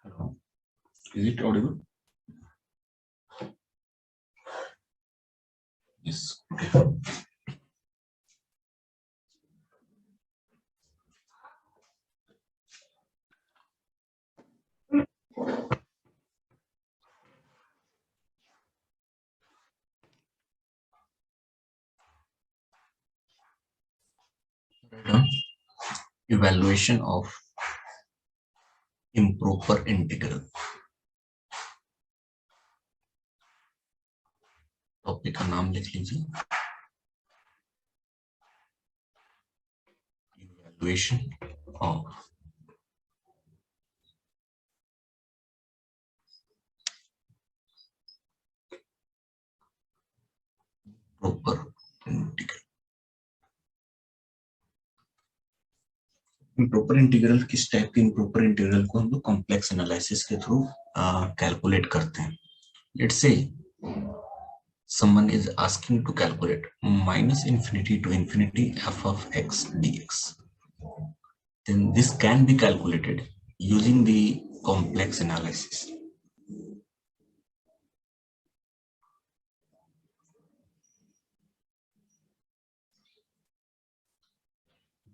Hello. Is it audible? Yes. Okay. Evaluation of improper integral. Topic का नाम लिख लीजिए, evaluation of proper integral. Improper integral किस type के इम्प्रॉपर इंटीग्रल को हम लोग कॉम्प्लेक्स एनालिसिस के थ्रू कैलकुलेट करते हैं। Let's say someone is asking to calculate minus infinity to infinity f of x dx. Then this can be calculated using the complex analysis.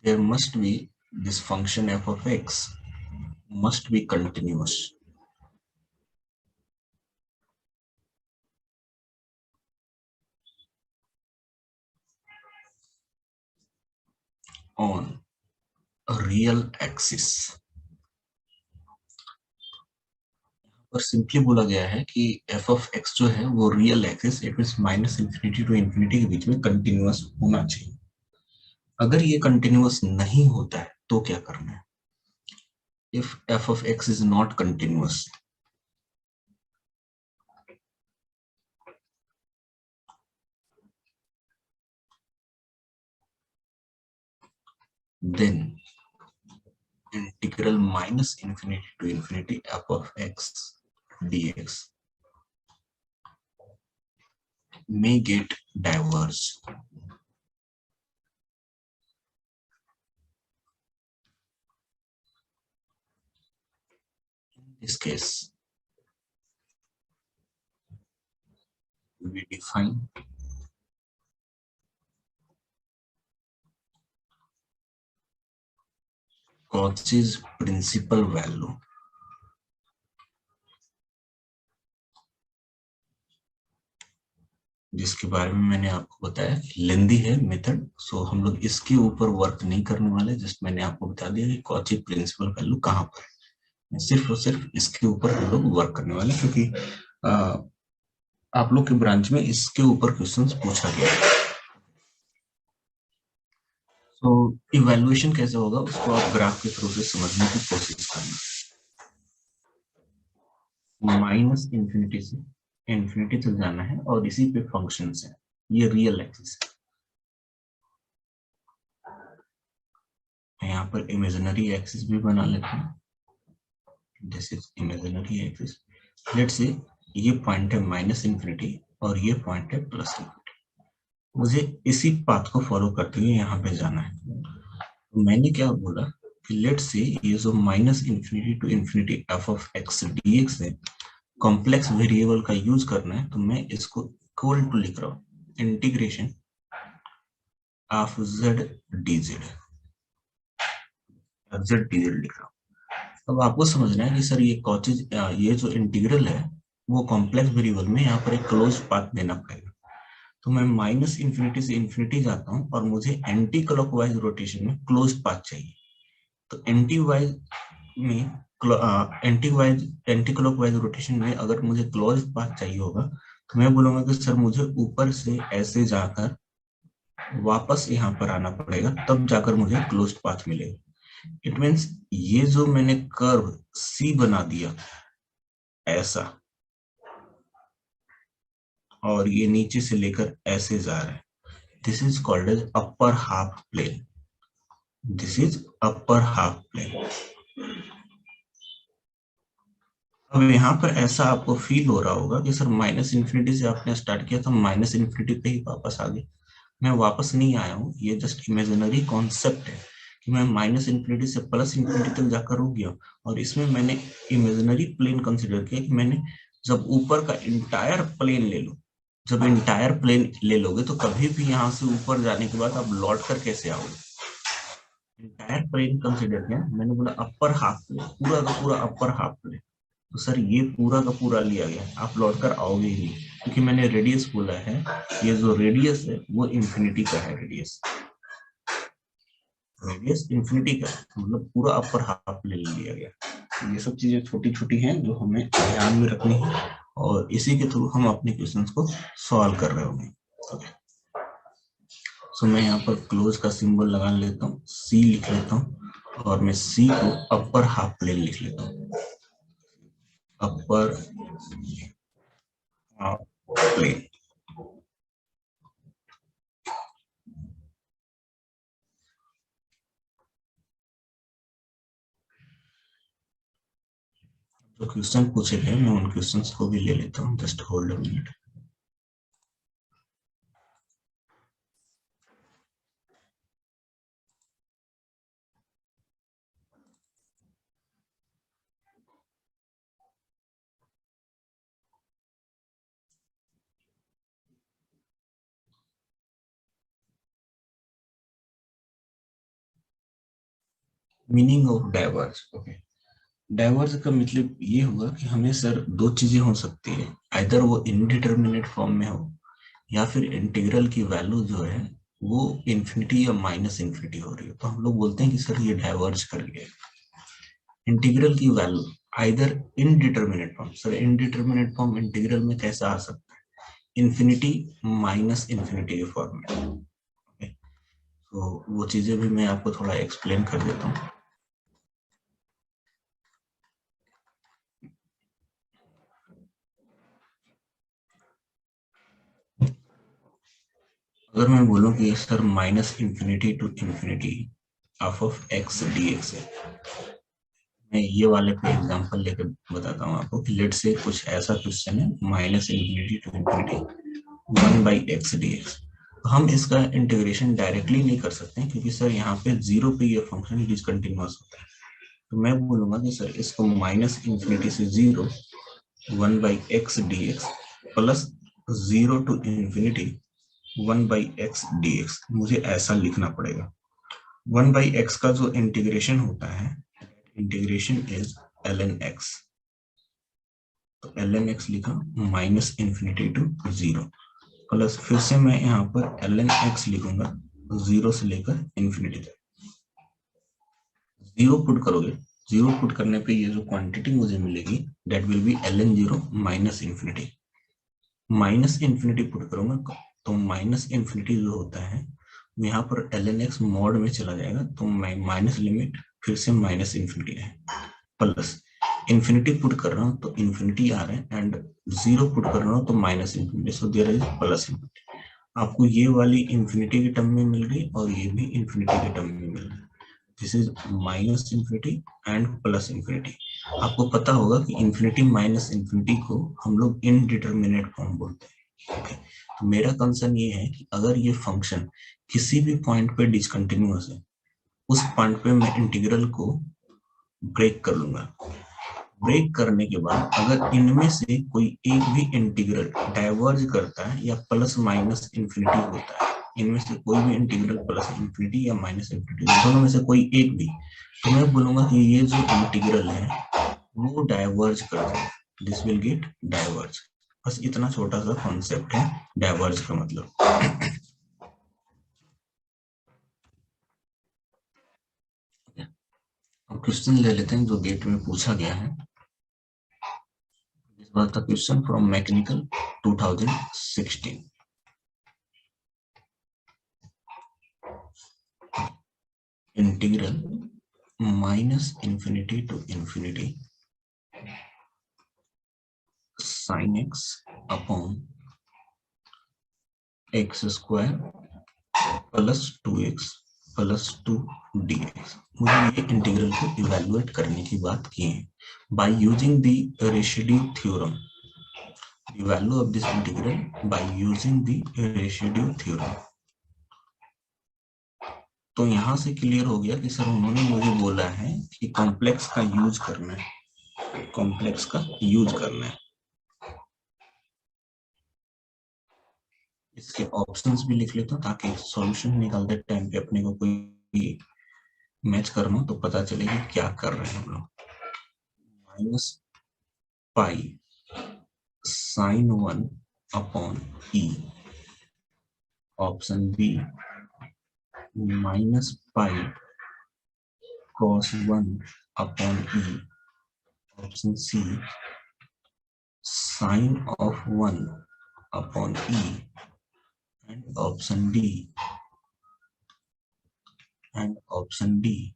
There must be this function f of x must be continuous. On a real axis. पर simply बोला गया है कि f of x जो है वो real axis it means minus infinity to infinity के बीच में कंटिन्यूअस होना चाहिए। अगर ये कंटिन्यूअस नहीं होता है तो क्या करना है? If f of x is not continuous, then integral minus infinity to infinity f of x dx may get diverged. In this case, we define Cauchy's principal value जिसके बारे में मैंने आपको बताया लेंदी है मेथड, सो हम लोग इसके ऊपर वर्क नहीं करने वाले। जस्ट मैंने आपको बता दिया कि कॉची प्रिंसिपल वैल्यू कहाँ पर है, सिर्फ और सिर्फ इसके ऊपर हम लोग वर्क करने वाले, क्योंकि आप लोग के ब्रांच में इसके ऊपर क्वेश्चंस पूछा गया है। तो इवैल्यूएशन कैसे होगा उसको आप ग्राफ के थ्रू से समझने की कोशिश करना। माइनस इंफिनिटी से इंफिनिटी तक जाना है और इसी पे फंक्शंस है, ये रियल एक्सिस है। यहाँ पर इमेजिनरी एक्सिस भी बना लेते हैं, this is imaginary axis. Let's say ये पॉइंट है माइनस इंफिनिटी और ये पॉइंट है प्लस इंफिनिटी। मुझे इसी पाथ को फॉलो करते हुए यहाँ पे जाना है। तो मैंने क्या बोला कि लेट्स से ये जो minus infinity to infinity f of x d x है, कॉम्प्लेक्स वेरिएबल का यूज करना है, तो मैं इसको इक्वल टू लिख रहा हूँ integration of z dz, z dz लिख रहा हूँ। अब आपको समझना है कि सर ये कॉचेज ये जो इंटीग्रल है वो कॉम्प्लेक्स वेरिएबल में यहाँ पर एक क्लोज पाथ देना पड़ेगा। तो मैं माइनस इंफिनिटी से इंफिनिटी जाता हूँ और मुझे एंटी क्लॉकवाइज रोटेशन में क्लोज पाथ चाहिए। तो एंटी क्लॉकवाइज रोटेशन में अगर मुझे क्लोज पाथ चाहिए होगा तो मैं बोलूंगा कि सर मुझे ऊपर से ऐसे जाकर वापस यहाँ पर आना पड़ेगा, तब जाकर मुझे क्लोज पाथ मिलेगा। इट मीन्स ये जो मैंने कर्व सी बना दिया ऐसा और ये नीचे से लेकर ऐसे जा रहा है, this is called as upper half plane. This is upper half plane. अब यहाँ पर ऐसा आपको फील हो रहा होगा कि सर माइनस इंफिनिटी से आपने स्टार्ट किया तो माइनस इंफिनिटी पे ही वापस आ गए। मैं वापस नहीं आया हूँ, ये जस्ट इमेजिनरी कॉन्सेप्ट है कि मैं माइनस इन्फिनिटी से प्लस इन्फिनिटी तक जाकर रुक गया, और इसमें मैंने इमेजिनरी प्लेन कंसिडर किया कि मैंने जब ऊपर का इंटायर प्लेन ले लो, जब इंटायर प्लेन ले लोगे तो कभी भी यहाँ से ऊपर जाने के बाद आप लौट कर कैसे आओगे, इंटायर प्लेन कंसिडर किया। मैंने बोला अपर हाफ प्लेन, पूरा का पूरा अपर हाफ प्लेन, तो सर ये पूरा का पूरा लिया गया, आप लौट कर आओगे ही नहीं, क्योंकि मैंने रेडियस बोला है, ये जो रेडियस है वो इंफिनिटी का है, रेडियस रेडियस इंफिनिटी का, मतलब पूरा अपर हाफ ले लिया गया। ये सब चीजें छोटी छोटी हैं जो हमें ध्यान में रखनी है, और इसी के थ्रू हम अपने क्वेश्चंस को सॉल्व कर रहे होंगे। ओके, सो मैं यहाँ पर क्लोज का सिंबल लगा लेता हूँ, सी लिख लेता हूँ, और मैं सी को अपर हाफ प्लेन लिख लेता हूँ, अपर हाफ प्लेन। जो क्वेश्चन पूछे गए मैं उन क्वेश्चंस को भी ले लेता हूँ, just hold a minute. Meaning of diverge. Okay, diverge का मतलब ये हुआ कि हमें सर दो चीजें हो सकती है, आइदर वो इनडिटर्मिनेट फॉर्म में हो, या फिर इंटीग्रल की वैल्यू जो है वो इंफिनिटी या माइनस इंफिनिटी हो रही है, तो हम लोग बोलते हैं कि सर ये डाइवर्ज कर गया। इंटीग्रल की value either indeterminate form, sir indeterminate form integral में कैसा आ सकता है, इंफिनिटी माइनस इंफिनिटी के फॉर्म में। okay? तो वो चीजें भी मैं आपको थोड़ा एक्सप्लेन कर देता हूँ। अगर मैं बोलूं कि sir minus infinity to infinity of x d x है, मैं ये वाले पे एग्जांपल लेकर बताता हूँ आपको कि लेट से कुछ ऐसा क्वेश्चन है, minus infinity to infinity 1/x dx। तो हम इसका इंटीग्रेशन डायरेक्टली नहीं कर सकते हैं, क्योंकि सर यहाँ पे जीरो पे ये फंक्शन डिसकंटिन्यूअस होता है। तो मैं बोलूंगा कि सर इसको माइनस इंफिनिटी से zero 1/x dx plus zero to infinity 1/x dx, मुझे ऐसा लिखना पड़ेगा। 1/x का जो इंटीग्रेशन होता है, इंटीग्रेशन इज ln x, तो ln x लिखा minus infinity to zero, plus फिर से मैं यहाँ पर ln x लिखूंगा जीरो से लेकर इंफिनिटी तक। जीरो पुट करोगे, जीरो पुट करने पे ये जो क्वांटिटी मुझे मिलेगी that will be ln zero minus infinity. Minus infinity put करूंगा तो माइनस इंफिनिटी जो होता है यहाँ पर ln x मॉड में चला जाएगा, तो माइनस लिमिट फिर से माइनस इंफिनिटी है, प्लस इंफिनिटी पुट कर रहा हूँ तो इंफिनिटी आ रहा है, एंड जीरो पुट कर रहा हूँ तो minus infinity, so there is plus infinity. आपको ये वाली इंफिनिटी के टर्म में मिल गई और ये भी इंफिनिटी के टर्म में मिल गई। This is minus infinity and plus infinity. आपको पता होगा कि इंफिनिटी माइनस इंफिनिटी को हम लोग इनडिटर्मिनेट फॉर्म बोलते हैं। ओके, तो मेरा कंसर्न ये है कि अगर ये फंक्शन किसी भी पॉइंट पे डिसकंटिन्यूअस है, उस पॉइंट पे मैं इंटीग्रल को ब्रेक कर लूंगा। ब्रेक करने के बाद अगर इनमें से कोई एक भी इंटीग्रल डाइवर्ज करता है या प्लस माइनस इंफिनिटी होता है, इनमें से कोई भी इंटीग्रल प्लस इंफिनिटी या माइनस इंफिनिटी, दोनों में से कोई एक भी, तो मैं बोलूंगा कि ये जो इंटीग्रल है वो डाइवर्ज करता है, दिस विल गेट डाइवर्ज। बस इतना छोटा सा कॉन्सेप्ट है डाइवर्ज का मतलब। अब क्वेश्चन ले लेते हैं जो गेट में पूछा गया है। This was the question from Mechanical 2016. Integral minus infinity to infinity sin x upon x square plus 2x plus 2 dx। मुझे ये इंटीग्रल को इवेलुएट करने की बात की है by using the residue theorem। The value of this integral by using the residue theorem। तो यहाँ से क्लियर हो गया कि सर उन्होंने मुझे बोला है कि कॉम्प्लेक्स का यूज करना है, कॉम्प्लेक्स का यूज करना है। इसके ऑप्शंस भी लिख लेता हूँ ताकि सॉल्यूशन निकालते टाइम पे अपने को कोई मैच करना तो पता चले कि क्या कर रहे हैं हम लोग। Minus pi sine 1 upon e, option B minus pi cos 1 upon e, option C sine of 1 upon e, and option D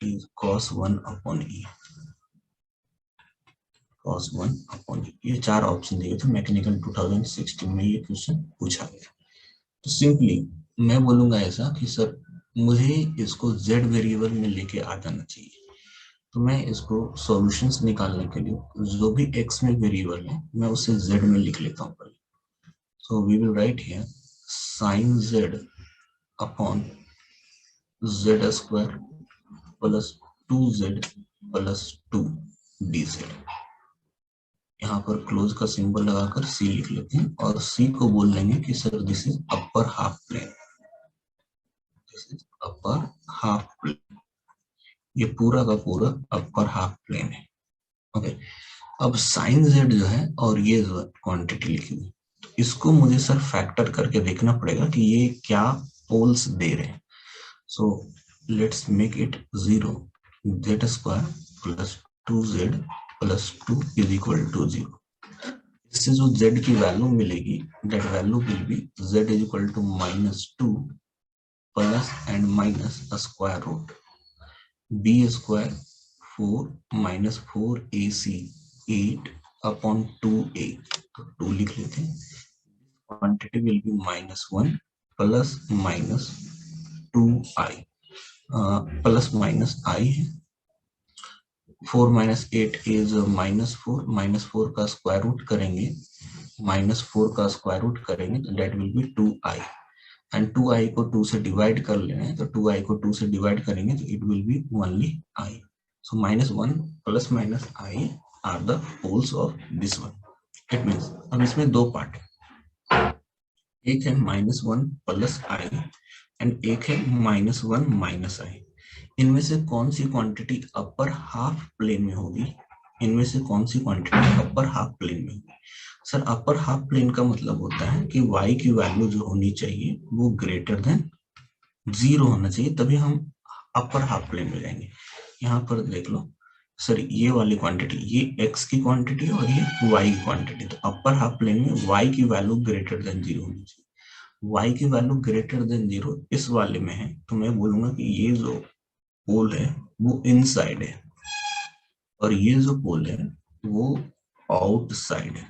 is cos 1 upon e, cos 1 upon e। ये चार ऑप्शन दिए थे, मैकेनिकल 2016 में ये क्वेश्चन पूछा गया। तो simply मैं बोलूंगा ऐसा कि सर मुझे इसको z वेरिएबल में लेके आ जाना चाहिए, तो मैं इसको सॉल्यूशंस निकालने के लिए जो भी x में वेरिएबल है मैं उसे z में लिख लेता हूँ पहले। So we will write here sin z upon z square plus 2z plus 2 dz। यहाँ पर क्लोज का सिंबल लगाकर c लिख लेते हैं और c को बोल लेंगे कि sir this is upper half plane, this is upper half plane, ये पूरा का पूरा अपर हाफ प्लेन है। ओके, अब साइन जेड जो है और ये जो क्वांटिटी लिखी हुई, तो इसको मुझे सर फैक्टर करके देखना पड़ेगा कि ये क्या पोल्स दे रहे हैं। So let's make it 0, z square plus 2z plus 2 is equal to 0। इससे जो z की वैल्यू मिलेगी that value will be z is equal to -2 plus and minus square root b square 4 minus 4ac 8 upon 2a, तो 2 लिख लेते हैं। Quantity will be -1 plus minus 2i, plus minus i है। 4 minus 8 is -4, -4 का square root करेंगे, -4 का square root करेंगे तो that will be 2i, and 2i को 2 से डिवाइड कर लेना है, तो 2i को 2 से डिवाइड करेंगे तो it will be only i। So -1 plus minus i are the poles of this one. It means अब इसमें दो पार्ट है, एक है -1 प्लस i एंड एक है -1 माइनस i। इनमें से कौन सी क्वांटिटी अपर हाफ प्लेन में होगी, इनमें से कौन सी क्वांटिटी अपर हाफ प्लेन में होगी? सर अपर हाफ प्लेन का मतलब होता है कि y की वैल्यू जो होनी चाहिए वो ग्रेटर देन 0 होना चाहिए, तभी हम अपर हाफ प्लेन में जाएंगे। यहाँ पर देख लो सर, ये वाली क्वांटिटी ये x की क्वांटिटी है और ये y की क्वांटिटी, तो अपर हाफ प्लेन में y की वैल्यू ग्रेटर देन 0 होनी चाहिए। y की वैल्यू ग्रेटर देन 0 इस वाले में है, तो मैं बोलूंगा कि ये जो पोल है वो इनसाइड है और ये जो पोल है वो आउटसाइड है।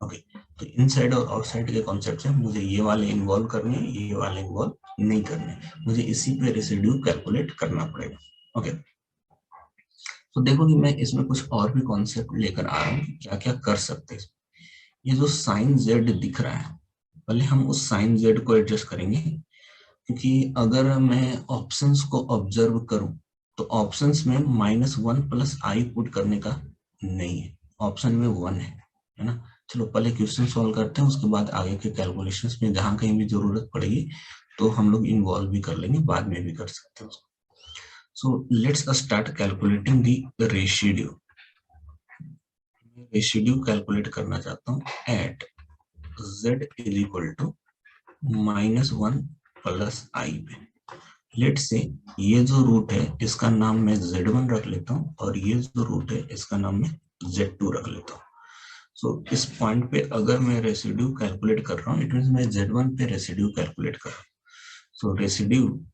ओके, तो इनसाइड और आउटसाइड के कॉन्सेप्ट से मुझे ये वाले इन्वॉल्व करने हैं, ये वाले इन्वॉल्व नहीं करने, मुझे इसी पे रेसिड्यू कैलकुलेट करना पड़ेगा। ओके, तो देखो कि मैं इसमें कुछ और भी कॉन्सेप्ट लेकर आ रहा हूँ कि क्या क्या कर सकते हैं। ये जो साइन जेड दिख रहा है, पहले हम उस साइन जेड को एडजस्ट करेंगे, क्योंकि अगर मैं ऑप्शंस को ऑब्जर्व करूं तो ऑप्शंस में -1 प्लस आई पुट करने का नहीं है, ऑप्शन में 1 है ना। चलो पहले क्वेश्चन सॉल्व करते हैं, उसके बाद आगे के कैलकुलेशंस में जहां कहीं भी जरूरत पड़ेगी तो हम लोग इन्वॉल्व भी कर लेंगे, बाद में भी कर सकते हैं उसको। So let's start calculating the residue. Residue calculate करना चाहता हूँ at z is equal to -1 plus i पे। लेट से ये जो रूट है इसका नाम मैं z1 रख लेता हूँ और ये जो रूट है इसका नाम मैं z2 रख लेता हूँ। सो इस पॉइंट पे अगर मैं रेसिड्यू कैलकुलेट कर रहा हूँ, इट मींस मैं z1 पे रेसिड्यू कैलकुलेट कर रहा हूँ। So residue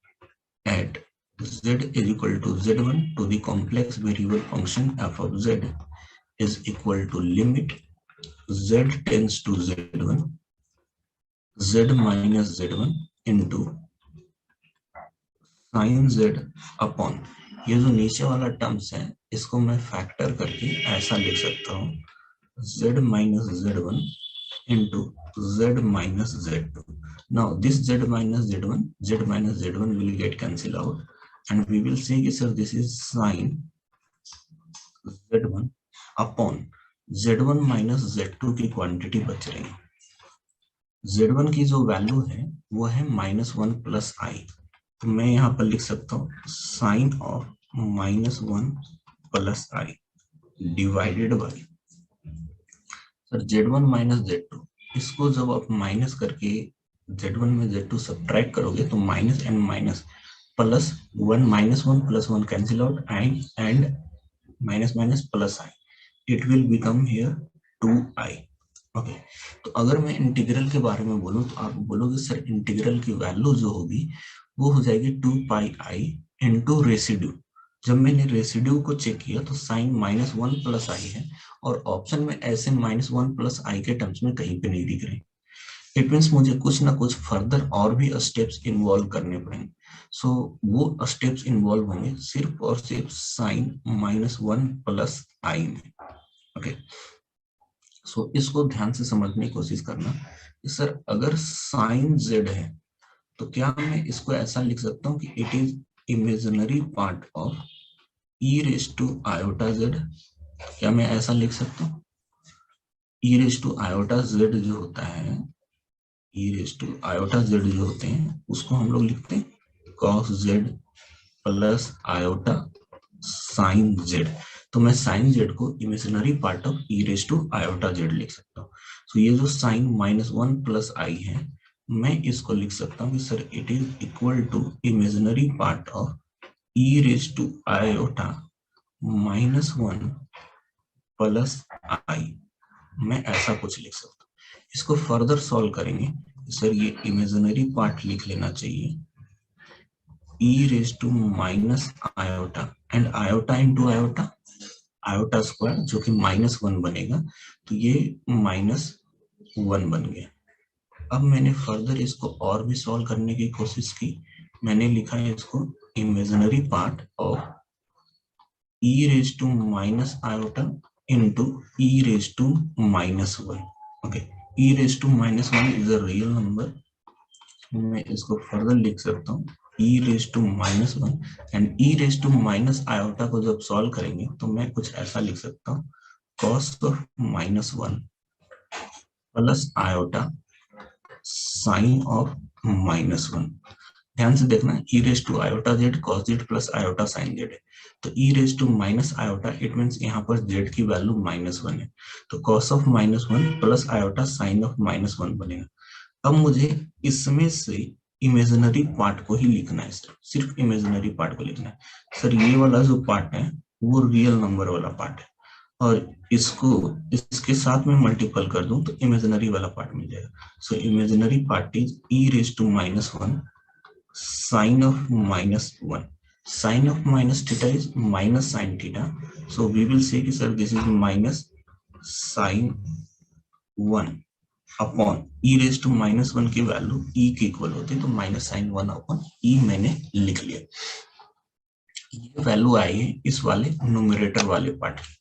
at z is equal to z1 to the complex variable function f of z is equal to limit z tends to z1 z minus z1 into sin z upon ये जो नीचे वाला terms है इसको मैं factor करके ऐसा लिख सकता हूँ z minus z1 into z minus z2. Now this z minus z1 will get cancelled out, and we will say कि sir this is sin z1 upon z1 minus z2 की क्वांटिटी बच रही है। z1 की जो value है वो है -1 प्लस आई, तो मैं यहाँ पर लिख सकता हूँ sine of -1 plus i divided by sir z1 minus z2। इसको जब आप माइनस करके z1 में z2 सब्ट्रैक्ट करोगे तो minus and minus plus one, -1 plus 1 cancel out and minus minus plus I, it will become here 2i। Okay, तो अगर मैं इंटीग्रल के बारे में बोलूं तो आप बोलोगे सर इंटीग्रल की वैल्यू जो होगी वो हो जाएगी 2πi इंटू रेसिड्यू। जब मैंने रेसिड्यू को चेक किया तो साइन -1 प्लस आई है और ऑप्शन में ऐसे -1 प्लस आई के टर्म्स में कहीं पे नहीं दिख रहे। इट मीन्स मुझे कुछ ना कुछ फर्दर और भी स्टेप्स इन्वॉल्व करने पड़ेंगे। सो वो स्टेप्स इन्वॉल्व होंगे सिर्फ और सिर्फ साइन -1 प्लस आई में। ओके, सो इसको ध्यान से समझने की कोशिश करना कि सर अगर साइन z है तो क्या मैं इसको ऐसा लिख सकता हूँ कि it is imaginary part of e raise to iota z। क्या मैं ऐसा लिख सकता हूँ? e raise to iota z जो होता है, e raise to iota z जो होते हैं उसको हम लोग लिखते हैं cos z plus iota sine z। तो मैं साइन z को imaginary part of e raise to iota z लिख सकता हूँ। तो ये जो साइन -1 प्लस आई है मैं इसको लिख सकता हूँ कि sir it is equal to imaginary part of e raise to iota -1 plus i. मैं ऐसा कुछ लिख सकता हूँ। इसको फर्दर सॉल्व करेंगे सर ये इमेजिनरी पार्ट लिख लेना चाहिए e raise to minus iota and iota into iota, iota square जो कि -1 बनेगा, तो ये -1 बन गया। अब मैंने फर्दर इसको और भी सॉल्व करने की कोशिश की। मैंने लिखा है इसको imaginary part of e raise to minus iota into e raise to -1। Okay, e raise to -1 is a real number. मैं इसको फर्दर लिख सकता हूँ e raise to -1 and e raise to minus iota को जब सॉल्व करेंगे तो मैं कुछ ऐसा लिख सकता हूँ cos of -1 plus iota sine of -1। ध्यान से देखना e raise to iota z cos z plus iota sine z है, तो e raise to minus iota it means यहाँ पर z की वैल्यू -1 है, तो cos of -1 plus iota sine of -1 बनेगा। अब मुझे इसमें से इमेजिनरी पार्ट को ही लिखना है, सिर्फ इमेजिनरी पार्ट को लिखना है। सर ये वाला जो पार्ट है वो रियल नंबर वाला पार्ट है और इसको इसके साथ में मल्टीपल कर दूं तो इमेजिनरी वाला पार्ट मिल जाएगा। So imaginary part is e raise to -1 sine of -1। Sine of minus theta is minus sine theta, so we will say कि sir this is minus sine 1 upon e raise to -1 की value e के equal होती है, तो -sin1 upon e मैंने लिख लिया। ये वैल्यू आई है इस वाले न्यूमरेटर वाले पार्ट की।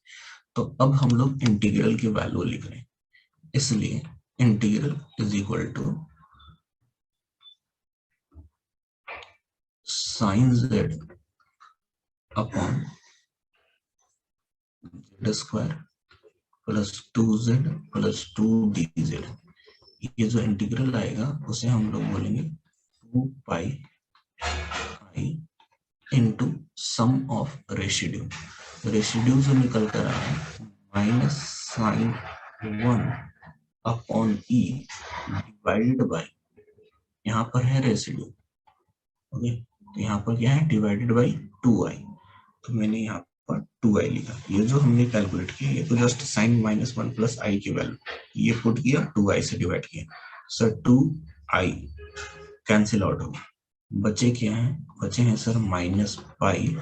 तो अब हम लोग इंटीग्रल की वैल्यू लिख रहे हैं, इसलिए integral is equal to sine z upon z square plus 2z plus 2dz। ये जो इंटीग्रल आएगा उसे हम लोग बोलेंगे 2πi इंटू सम ऑफ रेशिड्यू। रेशिड्यू जो निकल कर आया है -sin1 upon e divided by, यहाँ पर है रेशिड्यू। ओके, तो यहाँ पर क्या है डिवाइडेड बाय 2i, तो मैंने यहाँ पर 2i लिखा। ये जो हमने कैलकुलेट किया ये तो जस्ट साइन -1 प्लस आई की वैल्यू ये पुट किया, 2i से डिवाइड किया, सर 2i कैंसिल आउट होगा, बचे क्या है, बचे हैं sir -pi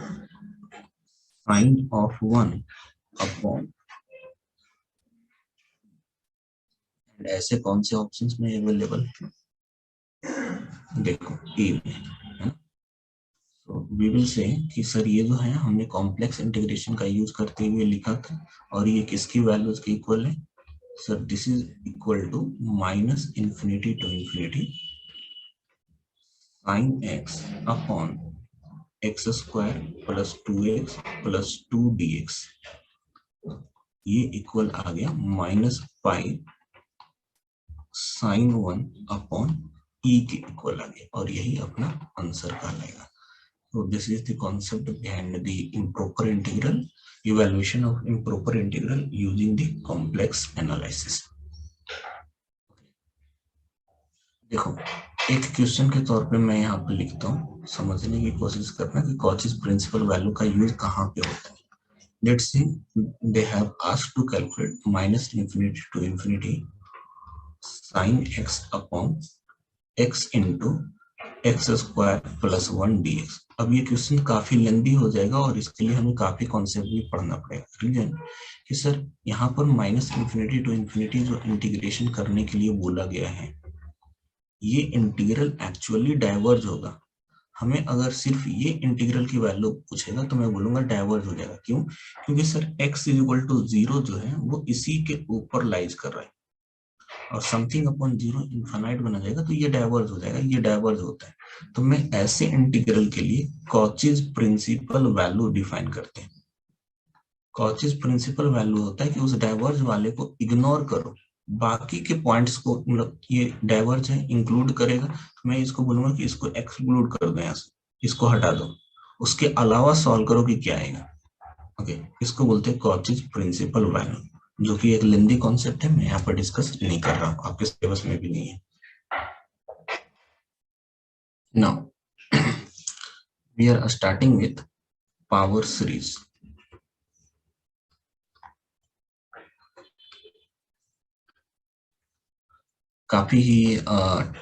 sine of 1 upon, ऐसे कौन से ऑप्शंस में अवेलेबल देखो ए में है। तो वी विल से कि सर ये जो है हमने कॉम्प्लेक्स इंटीग्रेशन का यूज करते हुए लिखा था और ये किसकी वैल्यूज के इक्वल है, sir this is equal to minus infinity to infinity sine x upon x square plus 2x plus 2 dx, ये इक्वल आ गया minus pi sine 1 upon e के इक्वल आ गया, और यही अपना आंसर कहलाएगा। So this is the concept behind the improper integral, evaluation of improper integral using the complex analysis. देखो एक क्वेश्चन के तौर पे मैं यहाँ पे लिखता हूँ, समझने की कोशिश करना कि कॉचीज प्रिंसिपल वैल्यू का यूज कहाँ पे होता है। Let's see, they have asked to calculate minus infinity to infinity sin x upon x into x square plus 1 dx। अब ये क्वेश्चन काफी लेंदी हो जाएगा और इसके लिए हमें काफी कॉन्सेप्ट भी पढ़ना पड़ेगा। रीजन कि सर यहाँ पर माइनस इंफिनिटी टू इंफिनिटी जो इंटीग्रेशन करने के लिए बोला गया है, ये इंटीग्रल एक्चुअली डाइवर्ज होगा। हमें अगर सिर्फ ये इंटीग्रल की वैल्यू पूछेगा तो मैं बोलूंगा डाइवर्ज हो जाएगा। क्यों? क्योंकि सर x इक्वल टू 0 जो है वो इसी के ऊपर लाइज कर रहा है, और समथिंग अपॉन 0 इनफाइनाइट बना जाएगा तो ये डाइवर्ज हो जाएगा, ये डाइवर्ज होता है। तो मैं ऐसे इंटीग्रल के लिए कॉचीज प्रिंसिपल वैल्यू डिफाइन करते हैं। कॉचीज प्रिंसिपल वैल्यू होता है कि उस डाइवर्ज वाले को इग्नोर करो, बाकी के पॉइंट्स को, मतलब ये डाइवर्ज है इंक्लूड करेगा तो मैं इसको बोलूंगा कि इसको एक्सक्लूड कर दो, यहाँ से इसको हटा दो, उसके अलावा सॉल्व करो कि क्या आएगा। ओके, इसको बोलते हैं कॉचीज प्रिंसिपल वैल्यू, जो कि एक लेंदी कॉन्सेप्ट है, मैं यहाँ पर डिस्कस नहीं कर रहा हूँ, आपके सिलेबस में भी नहीं है। Now we are starting with power series. काफी ही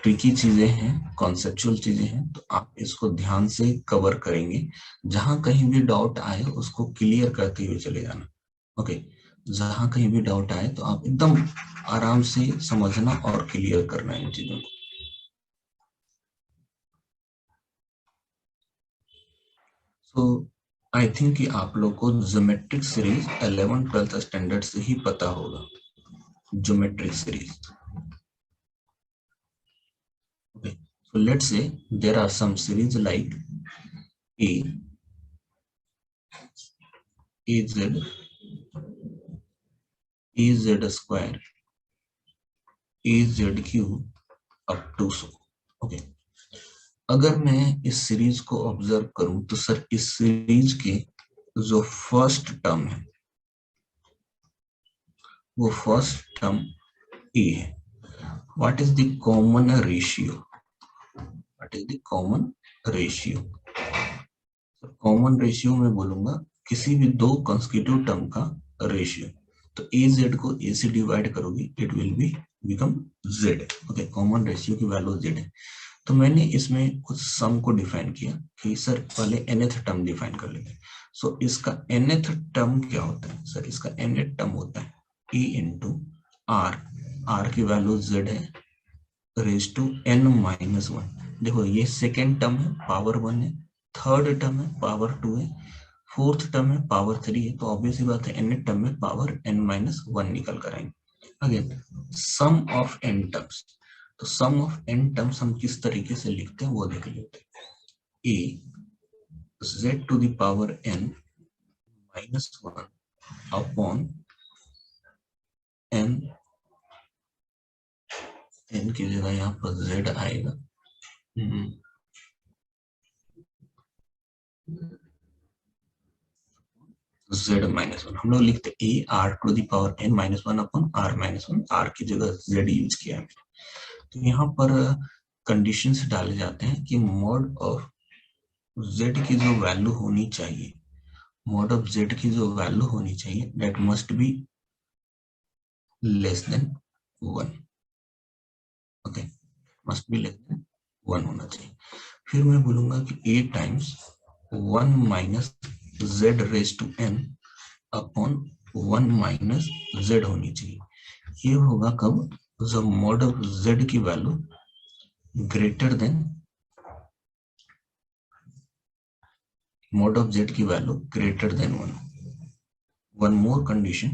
ट्रिकी चीजें हैं, कॉन्सेप्चुअल चीजें हैं, तो आप इसको ध्यान से कवर करेंगे। जहां कहीं भी डाउट आए उसको क्लियर करते हुए चले जाना। ओके, जहां कहीं भी डाउट आए तो आप एकदम आराम से समझना और क्लियर करना इन चीजों को। तो आई थिंक कि आप लोग को ज्योमेट्रिक सीरीज 11th-12th स्टैंडर्ड से ही पता होगा। Geometric series, okay, so let's say there are some series like az square az cube up to so। okay, अगर मैं इस सीरीज को ऑब्जर्व करूं तो सर इस सीरीज के जो फर्स्ट टर्म है वो फर्स्ट टर्म ए है। What is the common ratio? What is the common ratio? Common ratio में बोलूंगा किसी भी दो कंसेक्यूटिव टर्म का रेशियो। तो ए जेड को ए से डिवाइड करोगे it will be become Z. Okay, common ratio की वैल्यू जेड है। तो मैंने इसमें कुछ सम को डिफाइन किया कि सर पहले nth टर्म डिफाइन कर लेते हैं। सो इसका nth टर्म क्या होता है? सर इसका nth टर्म होता है e इंटू आर। आर की वैल्यू z है रेज टू n-1। देखो ये सेकेंड टर्म है, पावर 1 है, थर्ड टर्म है पावर 2 है, फोर्थ टर्म है पावर 3 है, तो ऑब्वियस सी बात है nth टर्म में पावर n-1 निकल कर आएंगे। Again sum of n terms, तो सम ऑफ n टर्म्स हम किस तरीके से लिखते हैं वो देख लेते हैं। a z to the power n-1 upon n, n की जगह यहाँ पर z आएगा, z-1। हम लोग लिखते a r to the power n-1 upon r-1, r की जगह z यूज किया है। तो यहाँ पर कंडीशंस डाले जाते हैं कि मॉड ऑफ z की जो वैल्यू होनी चाहिए, मॉड ऑफ z की जो वैल्यू होनी चाहिए that must be less than 1। Okay, must be less than 1 होना चाहिए। फिर मैं बोलूंगा कि a times 1 minus z raise to n upon 1 minus z होनी चाहिए। ये होगा कब? जब मॉड ऑफ z की value greater than, mod of z की value greater than 1। One more condition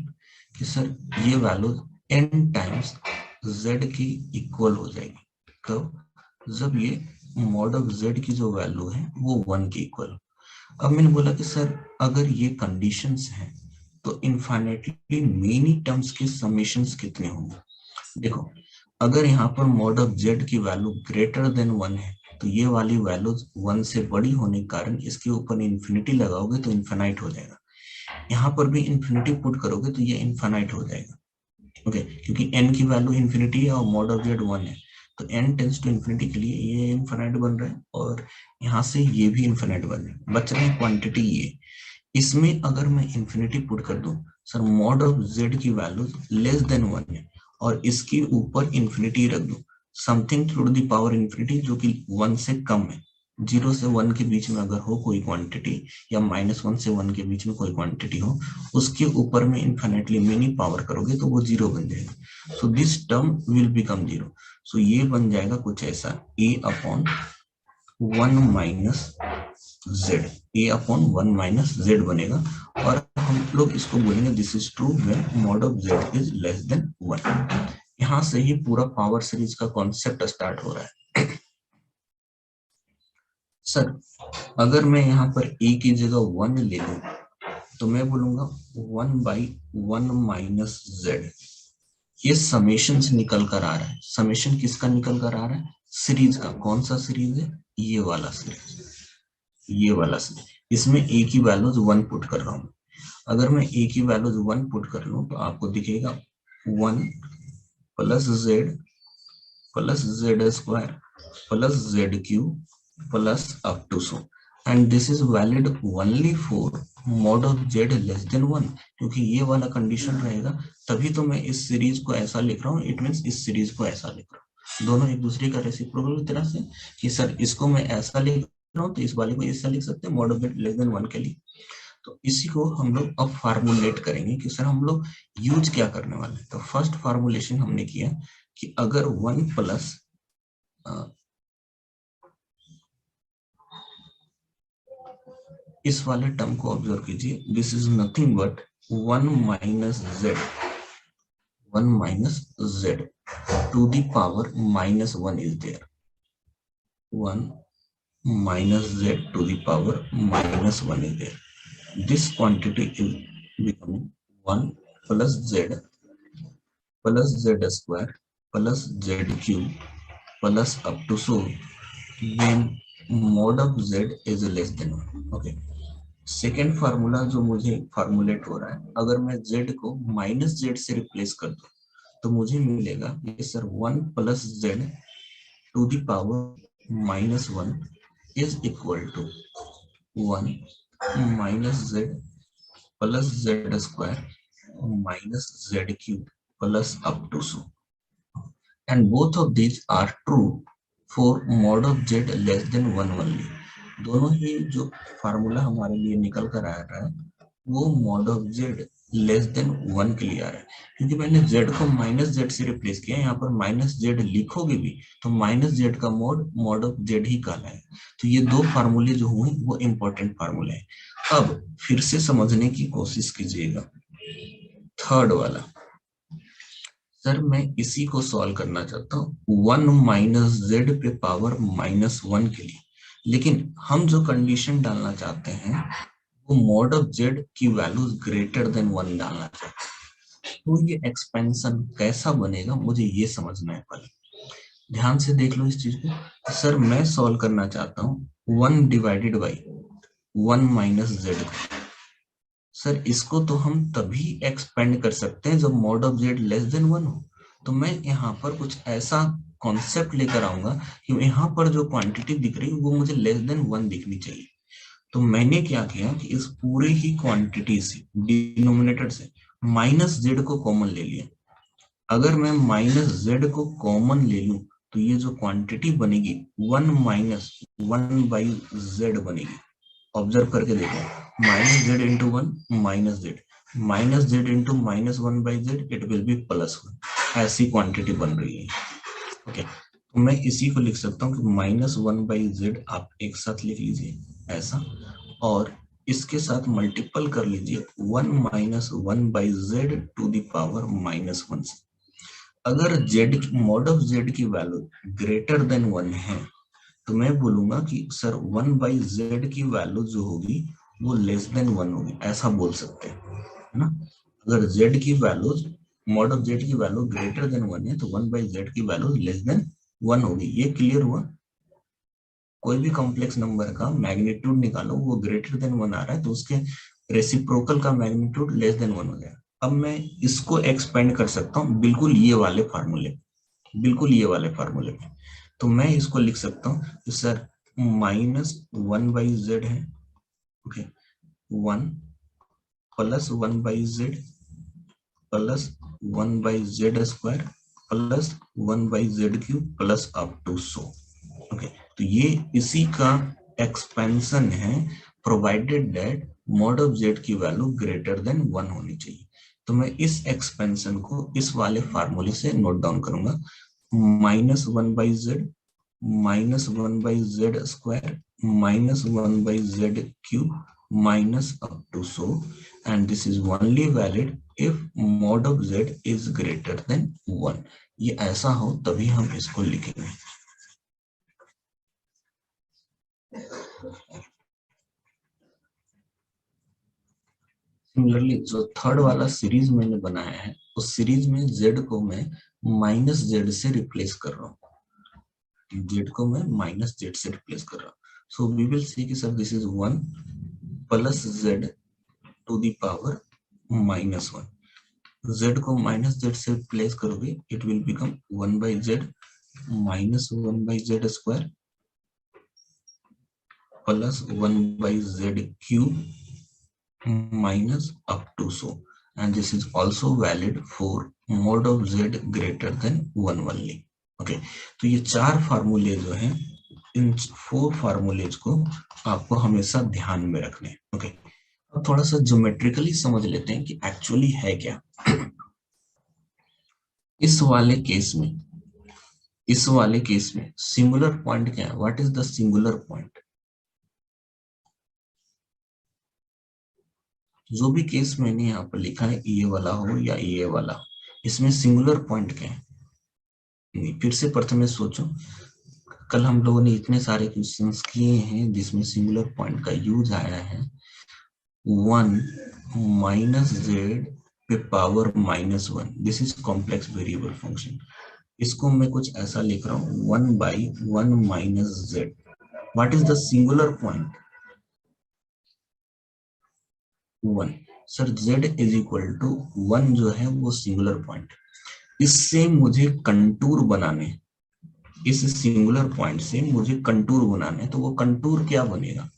कि सर ये वैल्यू n टाइम्स z की इक्वल हो जाएगी। कब? जब ये मॉड ऑफ z की जो वैल्यू है वो 1 की इक्वल। अब मैंने बोला कि सर अगर ये कंडीशंस हैं तो इनफाइनाइटली मेनी टर्म्स के समेशंस कितने होंगे। देखो अगर यहाँ पर मॉड ऑफ z की वैल्यू ग्रेटर देन 1 है तो ये वाली वैल्यू 1 से बड़ी होने के कारण इसके ऊपर इन्फिनिटी लगाओगे तो इनफाइनाइट हो जाएगा। यहाँ पर भी इन्फिनिटी पुट करोगे तो ये इनफाइनाइट हो जाएगा। ओके क्योंकि n की वैल्यू इन्फिनिटी है और मॉड ऑफ z 1 है तो n टेंस टू इन्फिनिटी के लिए ये इनफिनाइट बन रहा है और यहाँ से ये भी इनफिनाइट बन रहा है। बच रहे हैं क्वांटिटी ये। इसमें अगर मैं इन्फिनिटी पुट कर दूं सर मॉड ऑफ z की वैल्यू लेस देन 1 है और इसके ऊपर इन्फिनिटी रख दूं something to the power infinity जो कि 1 से कम है। 0 से 1 के बीच में अगर हो कोई क्वांटिटी या -1 से 1 के बीच में कोई क्वांटिटी हो उसके ऊपर में इनफिनिटली मिनी पावर करोगे तो वो 0 बन जाएगा। So this term will become 0। सो ये बन जाएगा कुछ ऐसा a upon 1 minus z, a upon 1 minus z बनेगा और हम लोग इसको बोलेंगे this is true when mod of z is less than 1। यहाँ से ही पूरा पावर सीरीज का कॉन्सेप्ट स्टार्ट हो रहा है। सर अगर मैं यहाँ पर a की जगह 1 ले लूं तो मैं बोलूंगा 1 बाई 1 माइनस z। ये समेशन से निकल कर आ रहा है। समेशन किसका निकल कर आ रहा है? सीरीज का। कौन सा सीरीज है? ये वाला सीरीज, ये वाला सीरीज। इसमें a की वैल्यूज 1 पुट कर रहा हूं। अगर मैं a की वैल्यूज 1 पुट कर लूं तो आपको दिखेगा 1 plus z square plus z cube plus up to so and this is valid only for mod of z less than 1। क्योंकि ये वाला कंडीशन रहेगा तभी तो मैं इस सीरीज को ऐसा लिख रहा हूँ। इट मींस इस सीरीज को ऐसा लिख रहा हूँ। दोनों एक दूसरे का रेसिप्रोकल तरह से कि सर इसको मैं ऐसा लिख रहा हूँ तो इस वाले को ऐसा लिख सकते हैं mod of z less than 1 के लिए। तो इसी को हम लोग अब फार्मूलेट करेंगे कि सर हम लोग यूज क्या करने वाले हैं। तो फर्स्ट फार्मूलेशन हमने किया कि अगर 1 प्लस इस वाले टर्म को ऑब्जर्व कीजिए, this is nothing but 1 minus z to the power -1 is there. 1 minus z to the power -1 is there. This quantity is becoming 1 plus z square plus z cube plus up to so when mod of z is less than 1. Okay. Second formula जो मुझे formulate हो रहा है, अगर मैं z को -z से replace कर दूं तो मुझे मिलेगा ये sir 1 plus z to the power -1 is equal to 1 minus z plus z square minus z cube plus up to so, and both of these are true for mod of z less than 1 only. दोनों ही जो formula हमारे लिए निकल कर आ रहा है वो mod of z less than 1 के लिए आ रहा है। क्योंकि मैंने z को -z से रिप्लेस किया, यहाँ पर -z लिखोगे भी तो -z का मॉड ऑफ z ही कहना है। तो ये दो फार्मूले जो हुए वो इंपॉर्टेंट फार्मूले हैं। अब फिर से समझने की कोशिश कीजिएगा थर्ड वाला। सर मैं इसी को सॉल्व करना चाहता हूँ 1 माइनस z पे पावर -1 के लिए, लेकिन हम जो कंडीशन डालना चाहते हैं वो मॉड ऑफ z की वैल्यूज ग्रेटर देन 1 डालना चाहते हैं। तो ये एक्सपेंशन कैसा बनेगा मुझे ये समझना है। पहले ध्यान से देख लो इस चीज को। सर मैं सॉल्व करना चाहता हूँ 1 divided by 1 minus z। Sir इसको तो हम तभी एक्सपेंड कर सकते हैं जब mod of z less than 1 हो। तो मैं यहाँ पर कुछ ऐसा कॉन्सेप्ट लेकर आऊंगा कि यहाँ पर जो क्वांटिटी दिख रही है वो मुझे लेस देन 1 दिखनी चाहिए। तो मैंने क्या किया कि इस पूरे ही क्वांटिटी से डिनोमिनेटर से -z को कॉमन ले लिया। अगर मैं -z को कॉमन ले लूं तो ये जो क्वांटिटी बनेगी 1 माइनस 1 बाई z बनेगी। ऑब्जर्व करके देखो, -z into 1 -z into -1 by z it will be +1। ऐसी क्वांटिटी बन रही है। ओके तो मैं इसी को लिख सकता हूँ कि -1 by z आप एक साथ लिख लीजिए ऐसा, और इसके साथ मल्टीपल कर लीजिए 1 - 1 by z to the power -1 से। अगर z मॉड ऑफ z की वैल्यू ग्रेटर देन 1 है तो मैं बोलूंगा कि सर 1 बाई जेड की वैल्यू जो होगी वो लेस देन 1 होगी, ऐसा बोल सकते हैं, है ना। अगर z की वैल्यू मॉड ऑफ z की वैल्यू ग्रेटर देन 1 है तो 1 बाई जेड की वैल्यू लेस देन 1 होगी। ये क्लियर हुआ। कोई भी कॉम्प्लेक्स नंबर का मैग्नीट्यूड निकालो, वो ग्रेटर देन 1 आ रहा है तो उसके रेसिप्रोकल का मैग्नीट्यूड लेस देन 1 हो जाएगा। अब मैं इसको एक्सपेंड कर सकता हूँ बिल्कुल ये वाले फार्मूले, बिल्कुल ये वाले फार्मूले में। तो मैं इसको लिख सकता हूँ कि सर -1/z है, okay, 1 plus 1/z plus 1/z² plus 1/z³ plus up to so, okay. तो ये इसी का एक्सपेंशन है, provided that mod of z की वैल्यू ग्रेटर देन 1 होनी चाहिए। तो मैं इस एक्सपेंशन को इस वाले फार्मूले से नोट डाउन करूंगा, -1/z -1/z² -1/z³ minus up to so, and this is only valid if mod of z is greater than 1। ये ऐसा हो तभी हम इसको लिखेंगे। सिमिलरली जो थर्ड वाला सीरीज मैंने बनाया है उस सीरीज में z को मैं -z से रिप्लेस कर रहा हूँ, z को मैं -z से रिप्लेस कर रहा हूँ। सो वी विल सी कि sir this is 1 plus z to the power -1। z को -z से रिप्लेस करोगे it will become 1/z -1/z² plus 1/z³ minus up to so, and this is also valid for mod of z greater than 1 only, okay। तो ये चार फार्मूले जो हैं, इन 4 फार्मूलेज को आपको हमेशा ध्यान में रखने हैं, ओके। अब थोड़ा सा ज्योमेट्रिकली समझ लेते हैं कि एक्चुअली है क्या। इस वाले केस में सिंगुलर पॉइंट क्या है, what is the singular point. जो भी केस मैंने यहाँ पर लिखा है, ये वाला हो या ये वाला, इसमें सिंगुलर पॉइंट क्या है। फिर से प्रथम सोचो, कल हम लोगों ने इतने सारे क्वेश्चंस किए हैं जिसमें सिंगुलर पॉइंट का यूज आया है। 1 माइनस जेड पे power -1, this is complex variable function. इसको मैं कुछ ऐसा लिख रहा हूँ 1/1 minus z. What is the singular point, 1। Sir z is equal to 1 जो है वो सिंगुलर पॉइंट। इससे मुझे कंटूर बनाने, इस सिंगुलर पॉइंट से मुझे कंटूर बनाने, तो वो कंटूर क्या बनेगा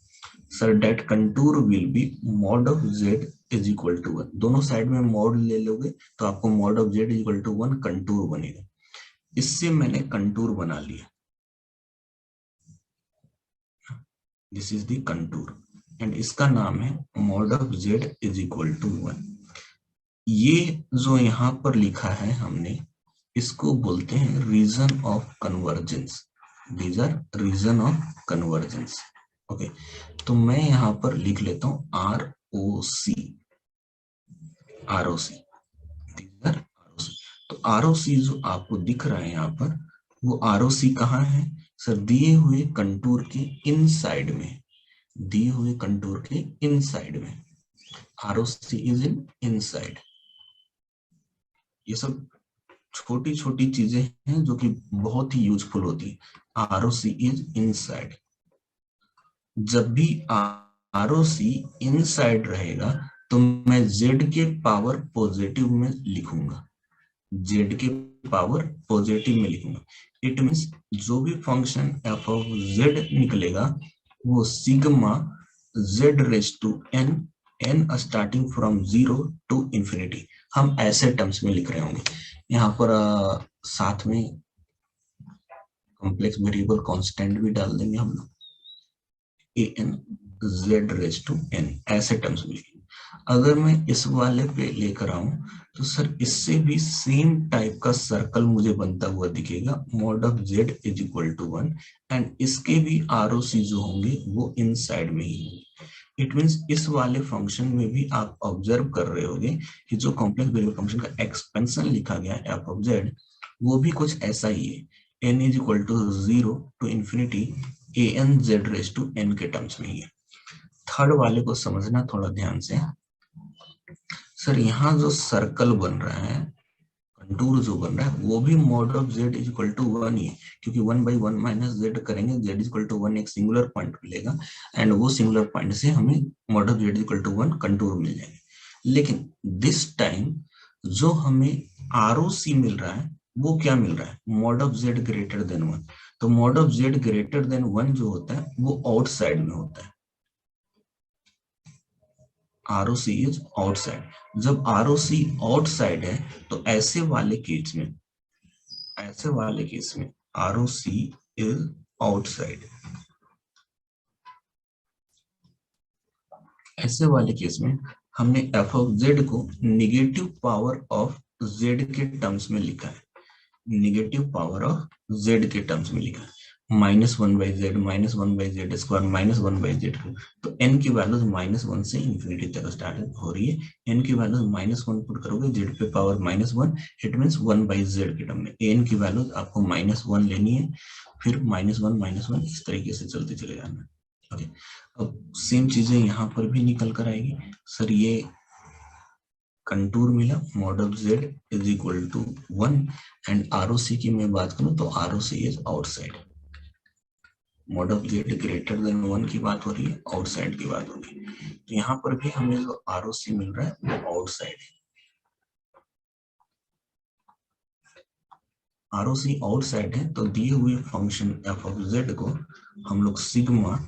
sir, that contour will be mod of z is equal to 1। दोनों साइड में मॉड ले लोगे तो आपको mod of z is equal to 1 contour बनेगा। इससे मैंने कंटूर बना लिया, this is the contour, and इसका नाम है mod of z is equal to 1। ये जो यहाँ पर लिखा है हमने, इसको बोलते हैं region of convergence. These are region of convergence, okay. तो मैं यहाँ पर लिख लेता हूँ ROC, ROC, तो ROC जो आपको दिख रहा है यहाँ पर, वो ROC कहाँ है सर, दिए हुए कंटूर के इनसाइड में, दिए हुए कंटूर के इनसाइड में, ROC इज इन इनसाइड। ये सब छोटी छोटी चीजें हैं जो कि बहुत ही यूजफुल होती है। ROC is inside. जब भी ROC इनसाइड रहेगा तो मैं z के पावर पॉजिटिव में लिखूंगा, z के पावर पॉजिटिव में लिखूंगा। इट मींस जो भी फंक्शन f ऑफ z निकलेगा वो sigma z raise to n, n starting from 0 to infinity, हम ऐसे टर्म्स में लिख रहे होंगे। यहाँ पर साथ में कॉम्प्लेक्स वेरिएबल कांस्टेंट भी डाल देंगे हम लोग, an z raise to n, ऐसे टर्म्स में लिखेंगे। अगर मैं इस वाले पे लेकर आऊं तो सर इससे भी सेम टाइप का सर्कल मुझे बनता हुआ दिखेगा, mod of z is equal to 1, and इसके भी ROC जो होंगे वो इनसाइड में ही होंगे। इट मींस इस वाले फंक्शन में भी आप ऑब्जर्व कर रहे होंगे कि जो कॉम्प्लेक्स वेरिएबल फंक्शन का एक्सपेंशन लिखा गया है f ऑफ z, वो भी कुछ ऐसा ही है, n is equal to 0 to infinity a n z raise to n के टर्म्स में ही है। थर्ड वाले को समझना थोड़ा ध्यान से। सर यहाँ जो सर्कल बन रहा है, कंटूर जो बन रहा है, वो भी mod of z is equal to 1 ही है, क्योंकि 1/1 माइनस जेड करेंगे, z इज इक्वल टू 1 एक सिंगुलर पॉइंट मिलेगा, एंड वो सिंगुलर पॉइंट से हमें mod of z is equal to 1 contour मिल जाएंगे। लेकिन दिस टाइम जो हमें ROC मिल रहा है वो क्या मिल रहा है, mod of z greater than 1। तो mod of z greater than 1 जो होता है वो आउटसाइड में होता है, ROC इज आउटसाइड। जब ROC आउटसाइड है तो ऐसे वाले केस में ROC इज आउटसाइड, ऐसे वाले केस में हमने f ऑफ z को निगेटिव पावर ऑफ z के टर्म्स में लिखा है, निगेटिव पावर ऑफ z के टर्म्स में लिखा है, -1/z, -1/z स्क्वायर, -1/z। तो n की वैल्यूज -1 से इंफिनिटी तक स्टार्ट हो रही है। n की वैल्यूज -1 पुट करोगे, z पे पावर -1, इट मींस 1/z के टर्म में n की वैल्यूज आपको -1 लेनी है, फिर -1 इस तरीके से चलते चले जाना। ओके, अब सेम चीजें यहाँ पर भी निकल कर आएगी। सर ये कंटूर मिला, mod of z is equal to 1, and ROC की मैं बात करूं तो ROC is outside. Mod of z greater than 1 की बात हो रही है, आउटसाइड की बात हो रही है। तो यहाँ पर भी हमें जो ROC मिल रहा है वो आउटसाइड है। ROC आउटसाइड है तो दिए हुए फंक्शन f ऑफ z को हम लोग sigma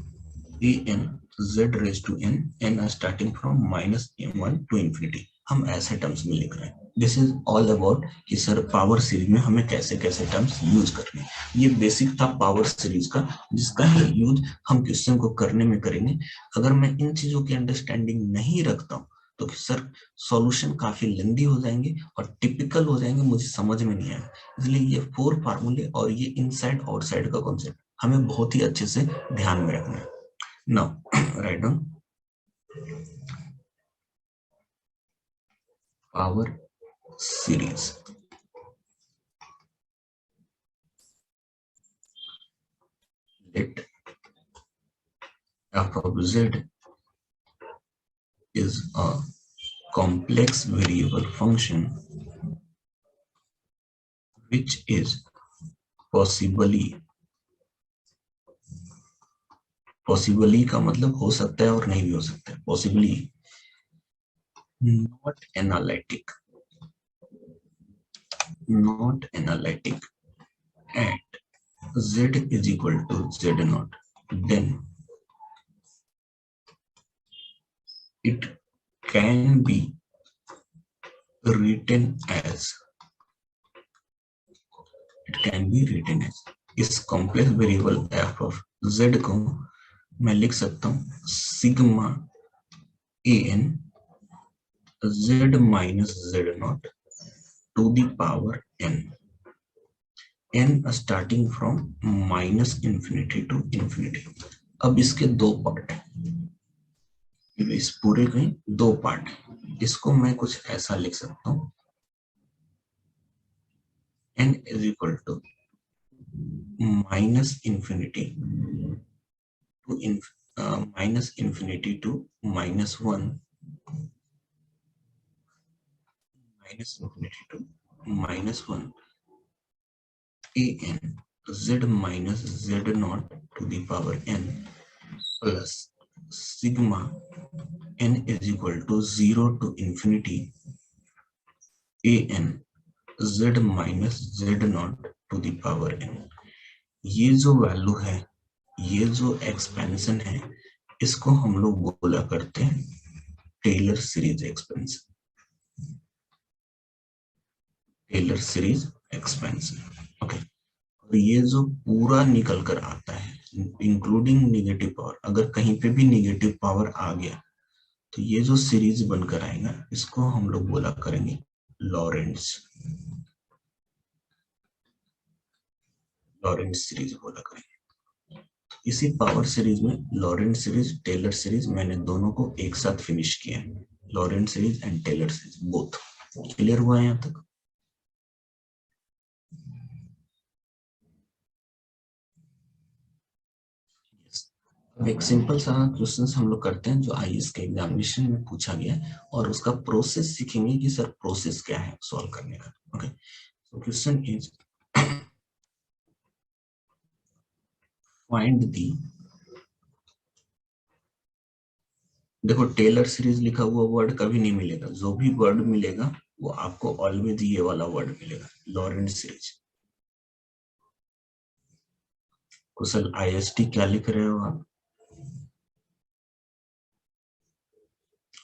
an z raise to n, n starting from -1 to infinity, हम ऐसे टर्म्स में लिख रहे हैं। दिस इज ऑल अबाउट कि सर पावर सीरीज में हमें कैसे कैसे टर्म्स यूज करने हैं। ये बेसिक था पावर सीरीज का, जिसका ही यूज हम क्वेश्चन को करने में करेंगे। अगर मैं इन चीजों की अंडरस्टैंडिंग नहीं रखता हूँ तो सर सॉल्यूशन काफी लेंदी हो जाएंगे और टिपिकल हो जाएंगे, मुझे समझ में नहीं आएगा। इसलिए ये 4 फार्मूले और ये इनसाइड आउटसाइड का कॉन्सेप्ट हमें बहुत ही अच्छे से ध्यान में रखना है। Now, write down power series. Let f of z is a complex variable function which is possibly का मतलब हो सकता है और नहीं भी हो सकता है, possibly not analytic at z is equal to z0, then it can be written as इस complex variable f of z को मैं लिख सकता हूं sigma an z minus z0 to the power n starting from -infinity to infinity. अब इसके दो part हैं, इस पूरे के दो पार्ट हैं। इसको मैं कुछ ऐसा लिख सकता हूं, n is equal to -infinity to -infinity to -1, -infinity to -1 an z minus z0 to the power n plus sigma n is equal to 0 to infinity an z minus z0 to the power n। ये जो value है, ये जो expansion है, इसको हम लोग बोला करते हैं Taylor series expansion, Taylor series expansion. Okay, और ये जो पूरा निकल कर आता है इंक्लूडिंग नेगेटिव पावर, अगर कहीं पे भी नेगेटिव पावर आ गया तो ये जो सीरीज बनकर आएगा इसको हम लोग बोला करेंगे लॉरेंट्ज सीरीज बोला करेंगे। इसी पावर सीरीज में लॉरेंट सीरीज, टेलर सीरीज, मैंने दोनों को एक साथ फिनिश किया है, Laurent series and Taylor series both. Clear हुआ है यहाँ तक? अब एक सिंपल सा क्वेश्चन हम लोग करते हैं जो आईएएस के एग्जामिनेशन में पूछा गया है और उसका प्रोसेस सीखेंगे कि सर प्रोसेस क्या है सॉल्व करने का। Okay, so question is find the, देखो टेलर सीरीज लिखा हुआ वर्ड कभी नहीं मिलेगा, जो भी वर्ड मिलेगा वो आपको ऑलवेज ये वाला वर्ड मिलेगा, लॉरेंट सीरीज। कुशल आईएसटी क्या लिख रहे हो आप,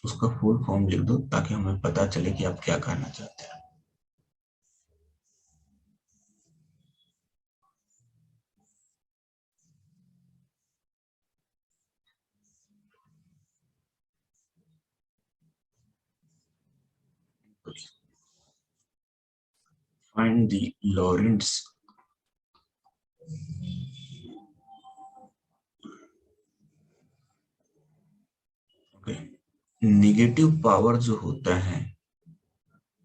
उसका फुल फॉर्म लिख दो ताकि हमें पता चले कि आप क्या कहना चाहते हैं। Find the Lorentz, okay, negative power जो होता है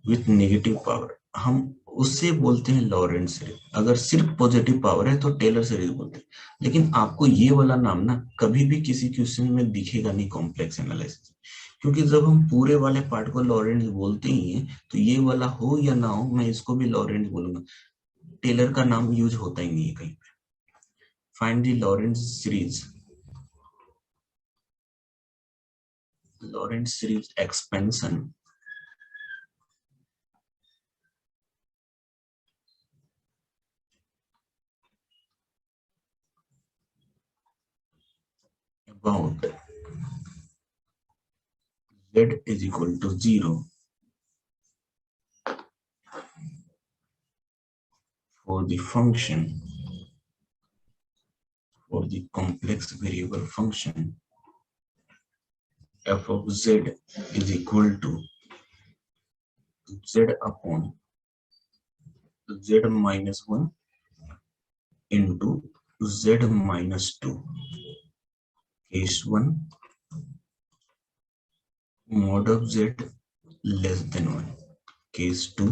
विथ नेगेटिव पावर हम उससे बोलते हैं लॉरेंट सीरीज। अगर सिर्फ पॉजिटिव पावर है तो टेलर सीरीज बोलते हैं। लेकिन आपको ये वाला नाम ना कभी भी किसी क्वेश्चन में दिखेगा नहीं, कॉम्प्लेक्स एनालिसिस, क्योंकि जब हम पूरे वाले पार्ट को लॉरेंट बोलते ही हैं तो ये वाला हो या ना हो मैं इसको भी लॉरेंट बोलूंगा, टेलर का नाम यूज होता ही नहीं है कहीं। Find the Laurent series, Laurent series expansion about z is equal to 0 for the function, for the complex variable function f of z is equal to z upon z minus 1 into z minus 2. Case 1, mod of z less than 1. Case 2,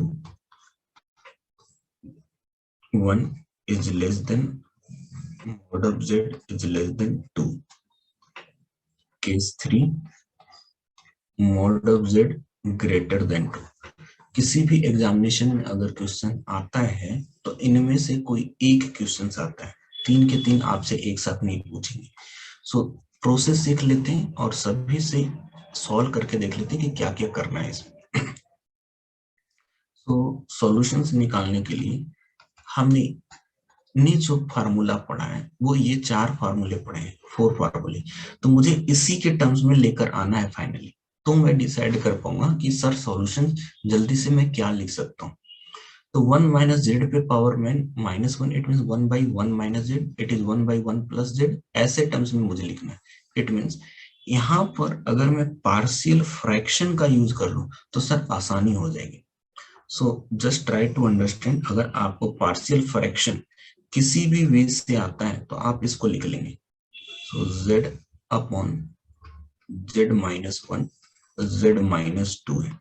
1 is less than, mod of z is less than 2. Case 3, mod of z greater than 2. किसी भी examination में अगर question आता है तो इनमें से कोई एक क्वेश्चन आता है, तीन के तीन आपसे एक साथ नहीं पूछेंगे। सो प्रोसेस सीख लेते हैं और सभी से सॉल्व करके देख लेते हैं कि क्या क्या करना है इसमें। तो सॉल्यूशंस निकालने के लिए हमने जो फार्मूला पढ़ा है वो ये 4 फार्मूले पढ़े हैं, 4 फार्मूले, तो मुझे इसी के टर्म्स में लेकर आना है फाइनली, तो मैं डिसाइड कर पाऊंगा कि सर सॉल्यूशन जल्दी से मैं क्या लिख सकता हूँ। तो 1 माइनस जेड पे पावर में -1, it mean 1 by 1 minus Z, it is 1 by 1 plus Z, ऐसे टर्म्स में मुझे लिखना है। इट मीन्स यहाँ पर अगर मैं पार्शियल फ्रैक्शन का यूज कर लूं तो सर आसानी हो जाएगी। So just try to understand, अगर आपको पार्शियल फ्रैक्शन किसी भी वे से आता है तो आप इसको लिख लेंगे। सो z upon z minus 1 z minus 2 है,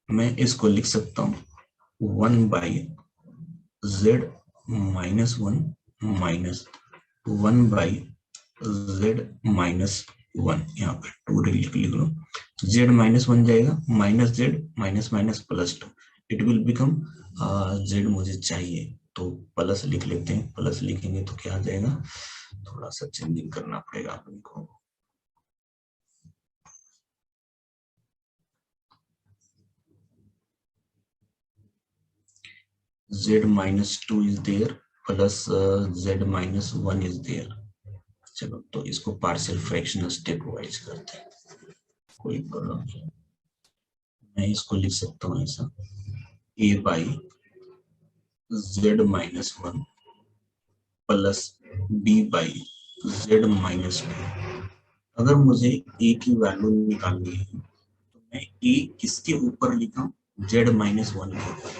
मैं इसको लिख सकता हूँ 1 by z minus 1 minus 1 by z minus 1, यहाँ पर 2 लिख लो, z माइनस 1 जाएगा minus z minus minus plus 2, it will become z मुझे चाहिए तो प्लस लिख लेते हैं, प्लस लिखेंगे तो क्या आ जाएगा, थोड़ा सा चेंजिंग करना पड़ेगा अपन को। z minus 2 is there plus z minus 1 is there। चलो तो इसको पार्शियल फ्रैक्शन स्टेप वाइज करते हैं, कोई प्रॉब्लम, मैं इसको लिख सकता हूँ ऐसा a by z minus 1 plus b by z minus 2। अगर मुझे a की वैल्यू निकालनी है तो मैं a किसके ऊपर लिखा, z माइनस 1 के ऊपर,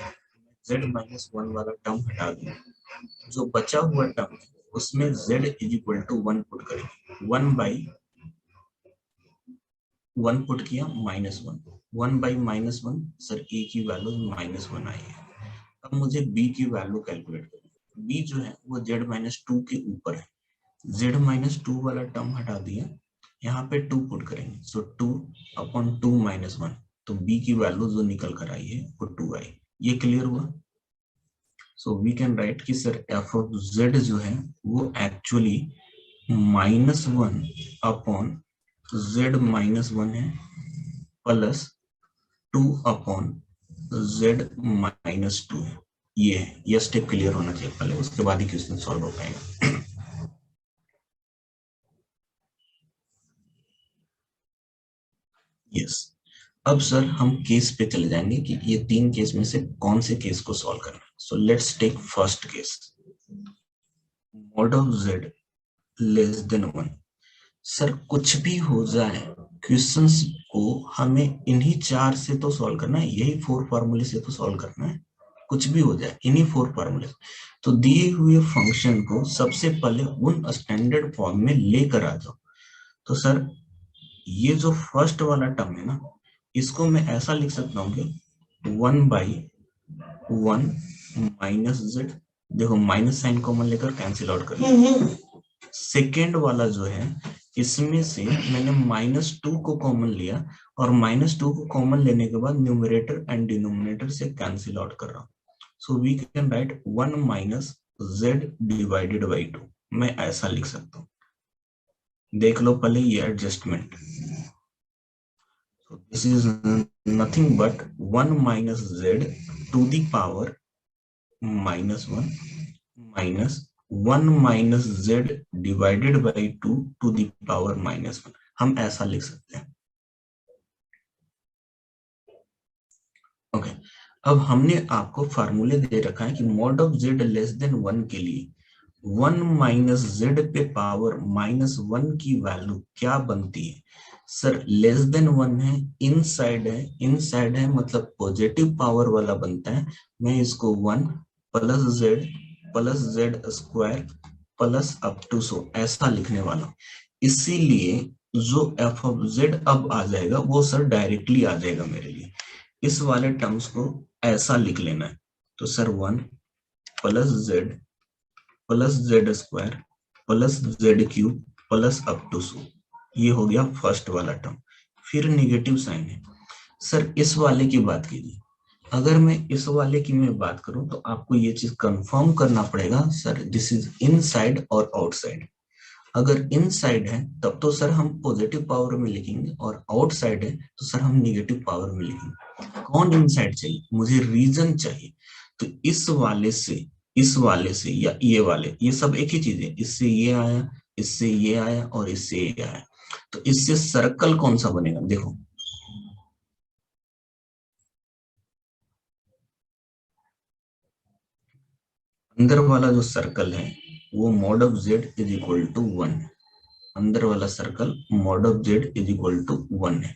z माइनस 1 वाला टर्म हटा दूं, जो बचा हुआ टर्म है उसमें z is equal to 1 put करेंगे, 1 बाई 1 पुट किया minus 1, 1 by minus 1, sir a की वैल्यू माइनस 1 आई है। अब मुझे b की वैल्यू कैलकुलेट करनी है, b जो है वो z माइनस 2 के ऊपर है, z माइनस 2 वाला टर्म हटा दिया, यहाँ पे 2 पुट करेंगे, सो 2 अपॉन 2 माइनस 1, तो b की वैल्यू जो निकल कर आई है वो 2 आई। ये क्लियर हुआ? सो वी कैन राइट कि सर एफ ऑफ z जो है वो एक्चुअली -1 अपॉन z माइनस 1 है, प्लस 2 अपॉन z माइनस 2 है। ये स्टेप क्लियर होना चाहिए पहले, उसके बाद ही क्वेश्चन सॉल्व हो पाएगा। यस, अब सर हम केस पे चले जाएंगे कि ये 3 केस में से कौन से केस को सॉल्व करना है। So let's take first case, mod of z less than 1। Sir कुछ भी हो जाए, क्वेश्चंस को हमें इन्हीं 4 से तो सॉल्व करना है, यही 4 फार्मूले से तो सॉल्व करना है। कुछ भी हो जाए इन्हीं 4 फार्मूले, तो दिए हुए फंक्शन को सबसे पहले उन स्टैंडर्ड फॉर्म में लेकर आ जाओ। तो सर ये जो फर्स्ट वाला टर्म है ना, इसको मैं ऐसा लिख सकता हूँ कि 1/1 माइनस z, देखो माइनस साइन कॉमन लेकर कैंसिल आउट कर। सेकेंड वाला जो है, इसमें से मैंने -2 को कॉमन लिया, और -2 को कॉमन लेने के बाद न्यूमरेटर एंड डिनोमिनेटर से कैंसिल आउट कर रहा हूँ। So we can write 1 minus z divided by 2, मैं ऐसा लिख सकता हूँ। देख लो पहले ये adjustment, this is nothing but 1 minus z to the power -1 minus 1 minus z divided by 2 to the power -1, हम ऐसा लिख सकते हैं। ओके, अब हमने आपको फार्मूले दे रखा है कि mod of z less than 1 के लिए 1 माइनस z पे पावर -1 की वैल्यू क्या बनती है। सर लेस देन 1 है, इनसाइड है मतलब पॉजिटिव पावर वाला बनता है। मैं इसको 1 plus z square plus up to so ऐसा लिखने वाला हूं। इसीलिए जो एफ ऑफ जेड अब आ जाएगा वो सर डायरेक्टली आ जाएगा मेरे लिए। इस वाले टर्म्स को ऐसा लिख लेना है, तो sir 1 plus z square plus z cube plus up to so, ये हो गया फर्स्ट वाला टर्म। फिर निगेटिव साइन है। सर इस वाले की बात कीजिए, अगर मैं इस वाले की मैं बात करूं तो आपको ये चीज कंफर्म करना पड़ेगा, सर दिस इज इनसाइड और आउटसाइड। अगर इनसाइड है तब तो सर हम पॉजिटिव पावर में लिखेंगे, और आउटसाइड है तो सर हम निगेटिव पावर में लिखेंगे। कौन इनसाइड चाहिए, मुझे रीजन चाहिए। तो इस वाले से या ये वाले, ये सब एक ही चीज है। इससे ये आया, इससे ये आया और इससे ये आया, तो इससे सर्कल कौन सा बनेगा। देखो अंदर वाला जो सर्कल है वो mod of z is equal to 1, अंदर वाला circle mod of z is equal to 1 है।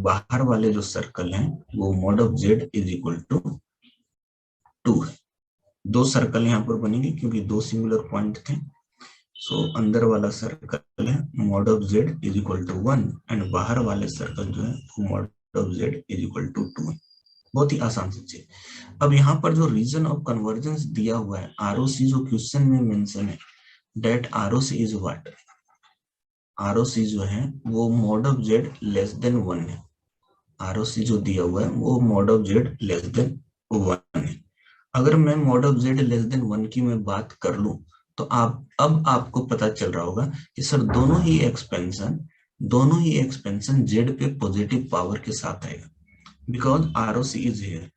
बाहर वाले जो सर्कल हैं वो mod of z is equal to 2 है। दो सर्कल यहाँ पर बनेंगे क्योंकि दो सिंगुलर पॉइंट थे। सो अंदर वाला सर्कल है mod of z is equal to 1, and बाहर वाले सर्कल जो है mod of z is equal to 2 है। बहुत ही आसान सी चीज। अब यहाँ पर जो रीजन ऑफ कन्वर्जेंस दिया हुआ है, आरओसी जो क्वेश्चन में मेंशन है, that ROC is what, ROC जो है वो mod of z less than 1 है। आरओसी जो दिया हुआ है वो mod of z less than 1 है। अगर मैं mod of z less than 1 की मैं बात कर लूं तो अब आपको पता चल रहा होगा कि सर दोनों ही एक्सपेंशन z पे पॉजिटिव पावर के साथ आएगा, बिकॉज आरओसी इज हियर,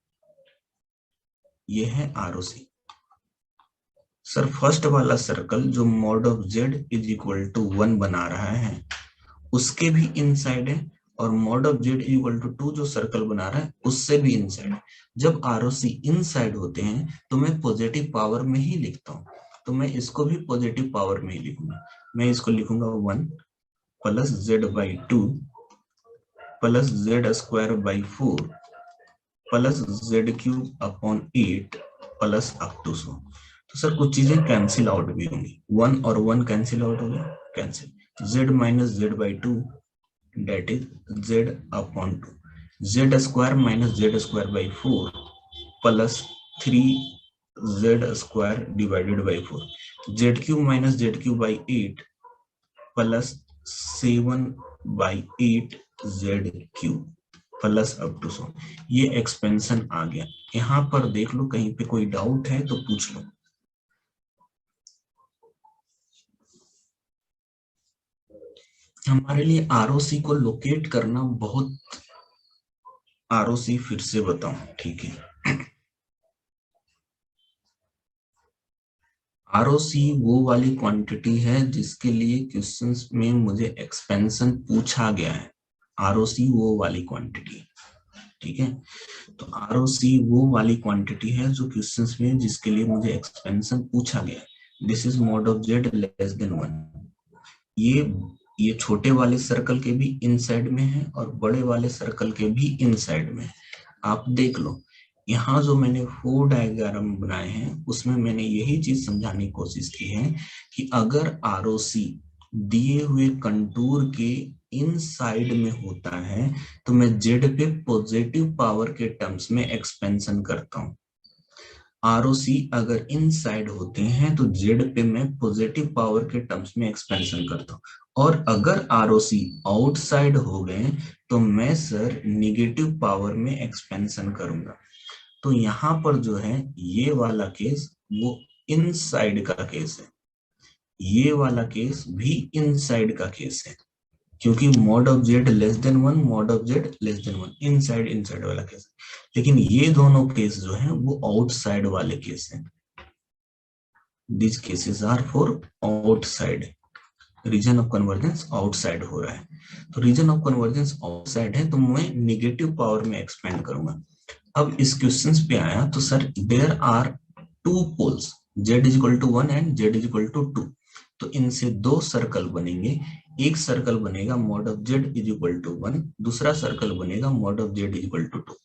ये है आरओसी। सर फर्स्ट वाला सर्कल जो mod of z is equal to 1 बना रहा है उसके भी इनसाइड है, और mod of z equal to 2 जो सर्कल बना रहा है उससे भी इनसाइड है। जब आरओसी इनसाइड होते हैं तो मैं पॉजिटिव पावर में ही लिखता हूँ, तो मैं इसको भी पॉजिटिव पावर में ही लिखूंगा। मैं इसको लिखूंगा 1 plus z by 2 plus z square by 4 plus z cube upon 8 plus up to so. तो सर कुछ चीजें कैंसिल आउट भी होंगी, 1 और 1 कैंसिल आउट हो गया, cancel. z minus z by 2 that is z upon 2, z square minus z square by 4 plus 3 z square divided by 4, z cube minus z cube by 8 plus 7/8 z cube plus up to 100। ये expansion आ गया। यहां पर देख लो, कहीं पे कोई doubt है तो पूछ लो। हमारे लिए आरओसी को लोकेट करना बहुत, आरओसी फिर से बताऊं, ठीक है। आरओसी वो वाली क्वांटिटी है जिसके लिए क्वेश्चंस में मुझे एक्सपेंशन पूछा गया है। आरओसी वो वाली क्वांटिटी, ठीक है। तो आरओसी वो वाली क्वांटिटी है जो क्वेश्चंस में जिसके लिए मुझे एक्सपेंशन पूछा गया है। This is mod of Z less than 1। ये छोटे वाले सर्कल के भी इनसाइड में है और बड़े वाले सर्कल के भी इनसाइड में है। आप देख लो, यहाँ जो मैंने 4 डायग्राम बनाए हैं उसमें मैंने यही चीज समझाने की कोशिश की है कि अगर आरओसी दिए हुए कंटूर के इनसाइड में होता है तो मैं जेड पे पॉजिटिव पावर के टर्म्स में एक्सपेंशन करता हूं। आरओसी अगर इनसाइड होते हैं तो जेड पे मैं पॉजिटिव पावर के टर्म्स में एक्सपेंशन करता हूं, और अगर आरओसी आउटसाइड हो गए तो मैं सर निगेटिव पावर में एक्सपेंशन करूंगा। तो यहाँ पर जो है ये वाला केस वो इनसाइड का केस है, ये वाला केस भी इनसाइड का केस है, क्योंकि mod of Z less than 1, mod of Z less than 1, inside inside वाला केस है। लेकिन ये दोनों केस जो है वो आउटसाइड वाले केस हैं। This cases are for outside, region of convergence outside हो रहा है। तो रीजन ऑफ कन्वर्जेंस आउटसाइड है तो मैं निगेटिव पावर में एक्सपेंड करूंगा। अब इस क्वेश्चन पे आया तो sir there are two poles, z is equal to 1 and z is equal to 2। तो इनसे दो सर्कल बनेंगे, एक सर्कल बनेगा mod of z is equal to 1, दूसरा सर्कल बनेगा mod of z is equal to 2।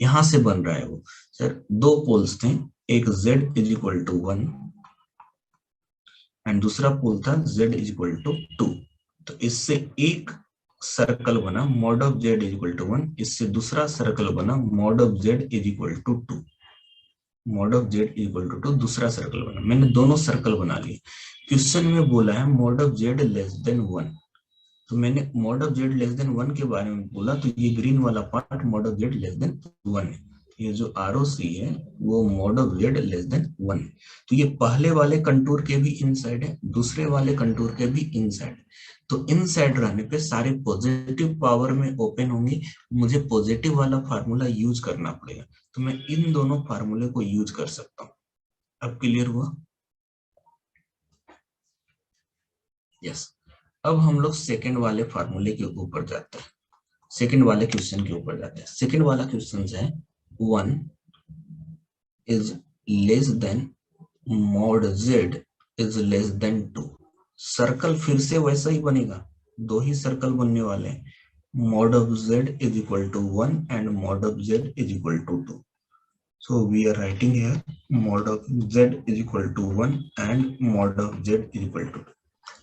यहां से बन रहा है वो सर दो पोल्स थे, एक z is equal to 1 and दूसरा पोल था z इज इक्वल टू 2। तो इससे एक सर्कल बना mod of z is equal to 1, इससे दूसरा सर्कल बना mod of z is equal to 2। Mod of z is equal to 2 दूसरा सर्कल बना, मैंने दोनों सर्कल बना लिए। क्वेश्चन में बोला है mod of z less than 1, तो मैंने mod of z less than 1 के बारे में बोला, तो ये ग्रीन वाला part mod of z less than 1 है। ये जो आरओसी है वो mod of z less than 1। तो ये पहले वाले कंटूर के भी इनसाइड है, दूसरे वाले कंटूर के भी इनसाइड है। तो इनसाइड रहने पे सारे पॉजिटिव पावर में ओपन होंगे, मुझे पॉजिटिव वाला फार्मूला यूज करना पड़ेगा। तो मैं इन दोनों फार्मूले को यूज कर सकता हूँ। अब क्लियर हुआ? यस। अब हम लोग सेकेंड वाले फार्मूले के ऊपर जाते हैं, सेकेंड वाले क्वेश्चन के ऊपर जाते हैं। सेकेंड वाला क्वेश्चन है 1 is less than mod z is less than 2। Circle फिर से वैसा ही बनेगा, दो ही सर्कल बनने वाले हैं, mod of z is equal to 1 and mod of z is equal to 2। So we are writing here mod of z is equal to 1 and mod of z is equal to 2.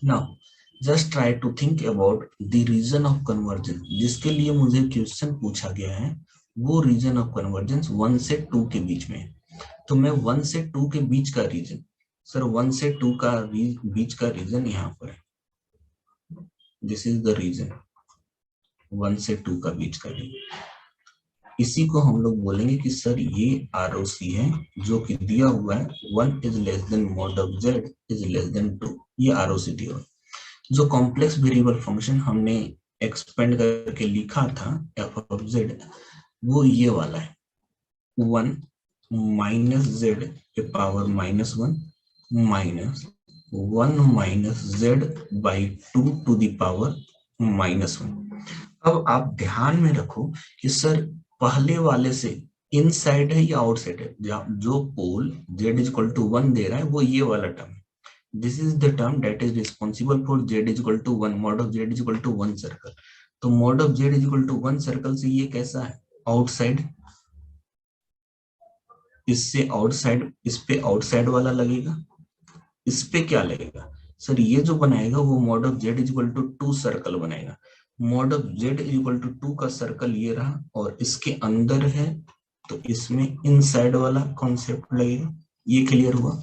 Now just try to think about the region of convergence, जिसके लिए मुझे question पूछा गया है वो reason of convergence 1 से 2 के बीच में है। तो मैं 1 से 2 के बीच का रीजन, सर 1 से 2 का बीच का रीजन यहाँ पर है, दिस इज द रीजन 1 से 2 का बीच का रीजन। इसी को हम लोग बोलेंगे कि सर ये आरओसी है जो कि दिया हुआ है 1 is less than mod of z is less than 2, ये आरओसी दिया हुआ है। जो कॉम्प्लेक्स वेरिएबल फंक्शन हमने एक्सपेंड करके लिखा था f ऑफ z, वो ये वाला है 1 माइनस z के power -1 minus 1 minus z by 2 to the power -1। अब आप ध्यान में रखो कि सर पहले वाले से इनसाइड है या आउटसाइड है, जो pole z is equal to 1 दे रहा है वो ये वाला टर्म है। This is the term that is responsible for z is equal to 1, mod of z is equal to 1 circle. तो mod of z is equal to 1 circle से ये कैसा है, आउटसाइड, इससे आउटसाइड, इस पे आउटसाइड वाला लगेगा, इस पे क्या लगेगा सर, ये जो बनाएगा वो mod of z is equal to 2 circle बनाएगा। Mod of z is equal to 2 का सर्कल ये रहा और इसके अंदर है तो इसमें इनसाइड वाला कॉन्सेप्ट लगेगा, ये क्लियर हुआ?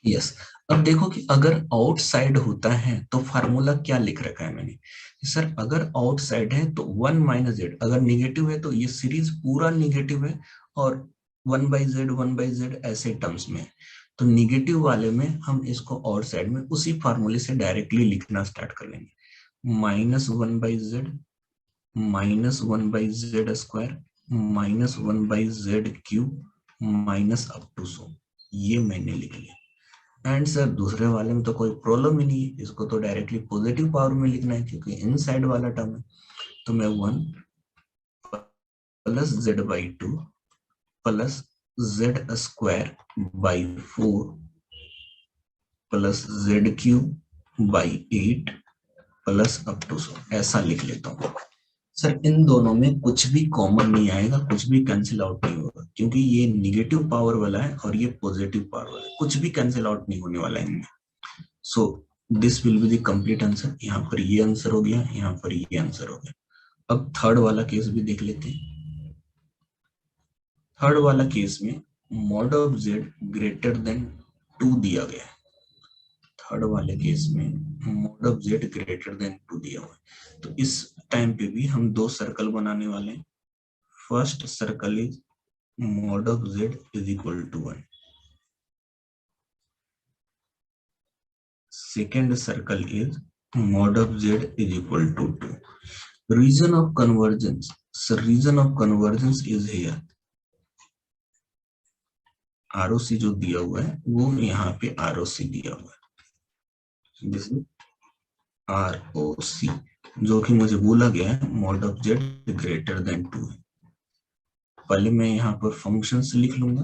यस। अब देखो कि अगर आउटसाइड होता है तो फार्मूला क्या लिख रखा है मैंने, सर अगर आउटसाइड है तो 1 - z, अगर निगेटिव है तो ये सीरीज पूरा निगेटिव है, और 1/z ऐसे टर्म्स में। तो निगेटिव वाले में हम इसको आउटसाइड में उसी फार्मूले से डायरेक्टली लिखना स्टार्ट कर लेंगे, -1/z -1/z² -1/z³ minus up to so, ये मैंने लिख लिया। एंड सर दूसरे वाले में तो कोई प्रॉब्लम ही नहीं है, इसको तो डायरेक्टली पॉजिटिव पावर में लिखना है क्योंकि इनसाइड वाला टर्म है। तो मैं 1 + z/2 + z²/4 + z³/8 plus up to so, ऐसा लिख लेता हूँ। सर इन दोनों में कुछ भी कॉमन नहीं आएगा, कुछ भी कैंसिल आउट नहीं होगा, क्योंकि ये निगेटिव पावर वाला है और ये पॉजिटिव पावर वाला है, कुछ भी कैंसिल आउट नहीं होने वाला है इनमें। So this will be the complete answer. यहाँ पर ये आंसर हो गया, यहाँ पर ये आंसर हो गया। अब थर्ड वाला केस भी देख लेते हैं। थर्ड वाला केस में mod of Z greater than 2 दिया गया है। थर्ड वाले केस में mod of Z greater than 2 दिया हुआ है। तो इस टाइम पे भी हम दो सर्कल बनाने वाले हैं। First circle is mod of z is equal to 1. Second circle is mod of z is equal to 2. Region of convergence. So region of convergence is here. ROC जो दिया हुआ है वो यहाँ पे ROC दिया हुआ है, दिस इज ROC, जो कि मुझे बोला गया है mod of z greater then 2 है। पहले मैं यहाँ पर फंक्शंस लिख लूंगा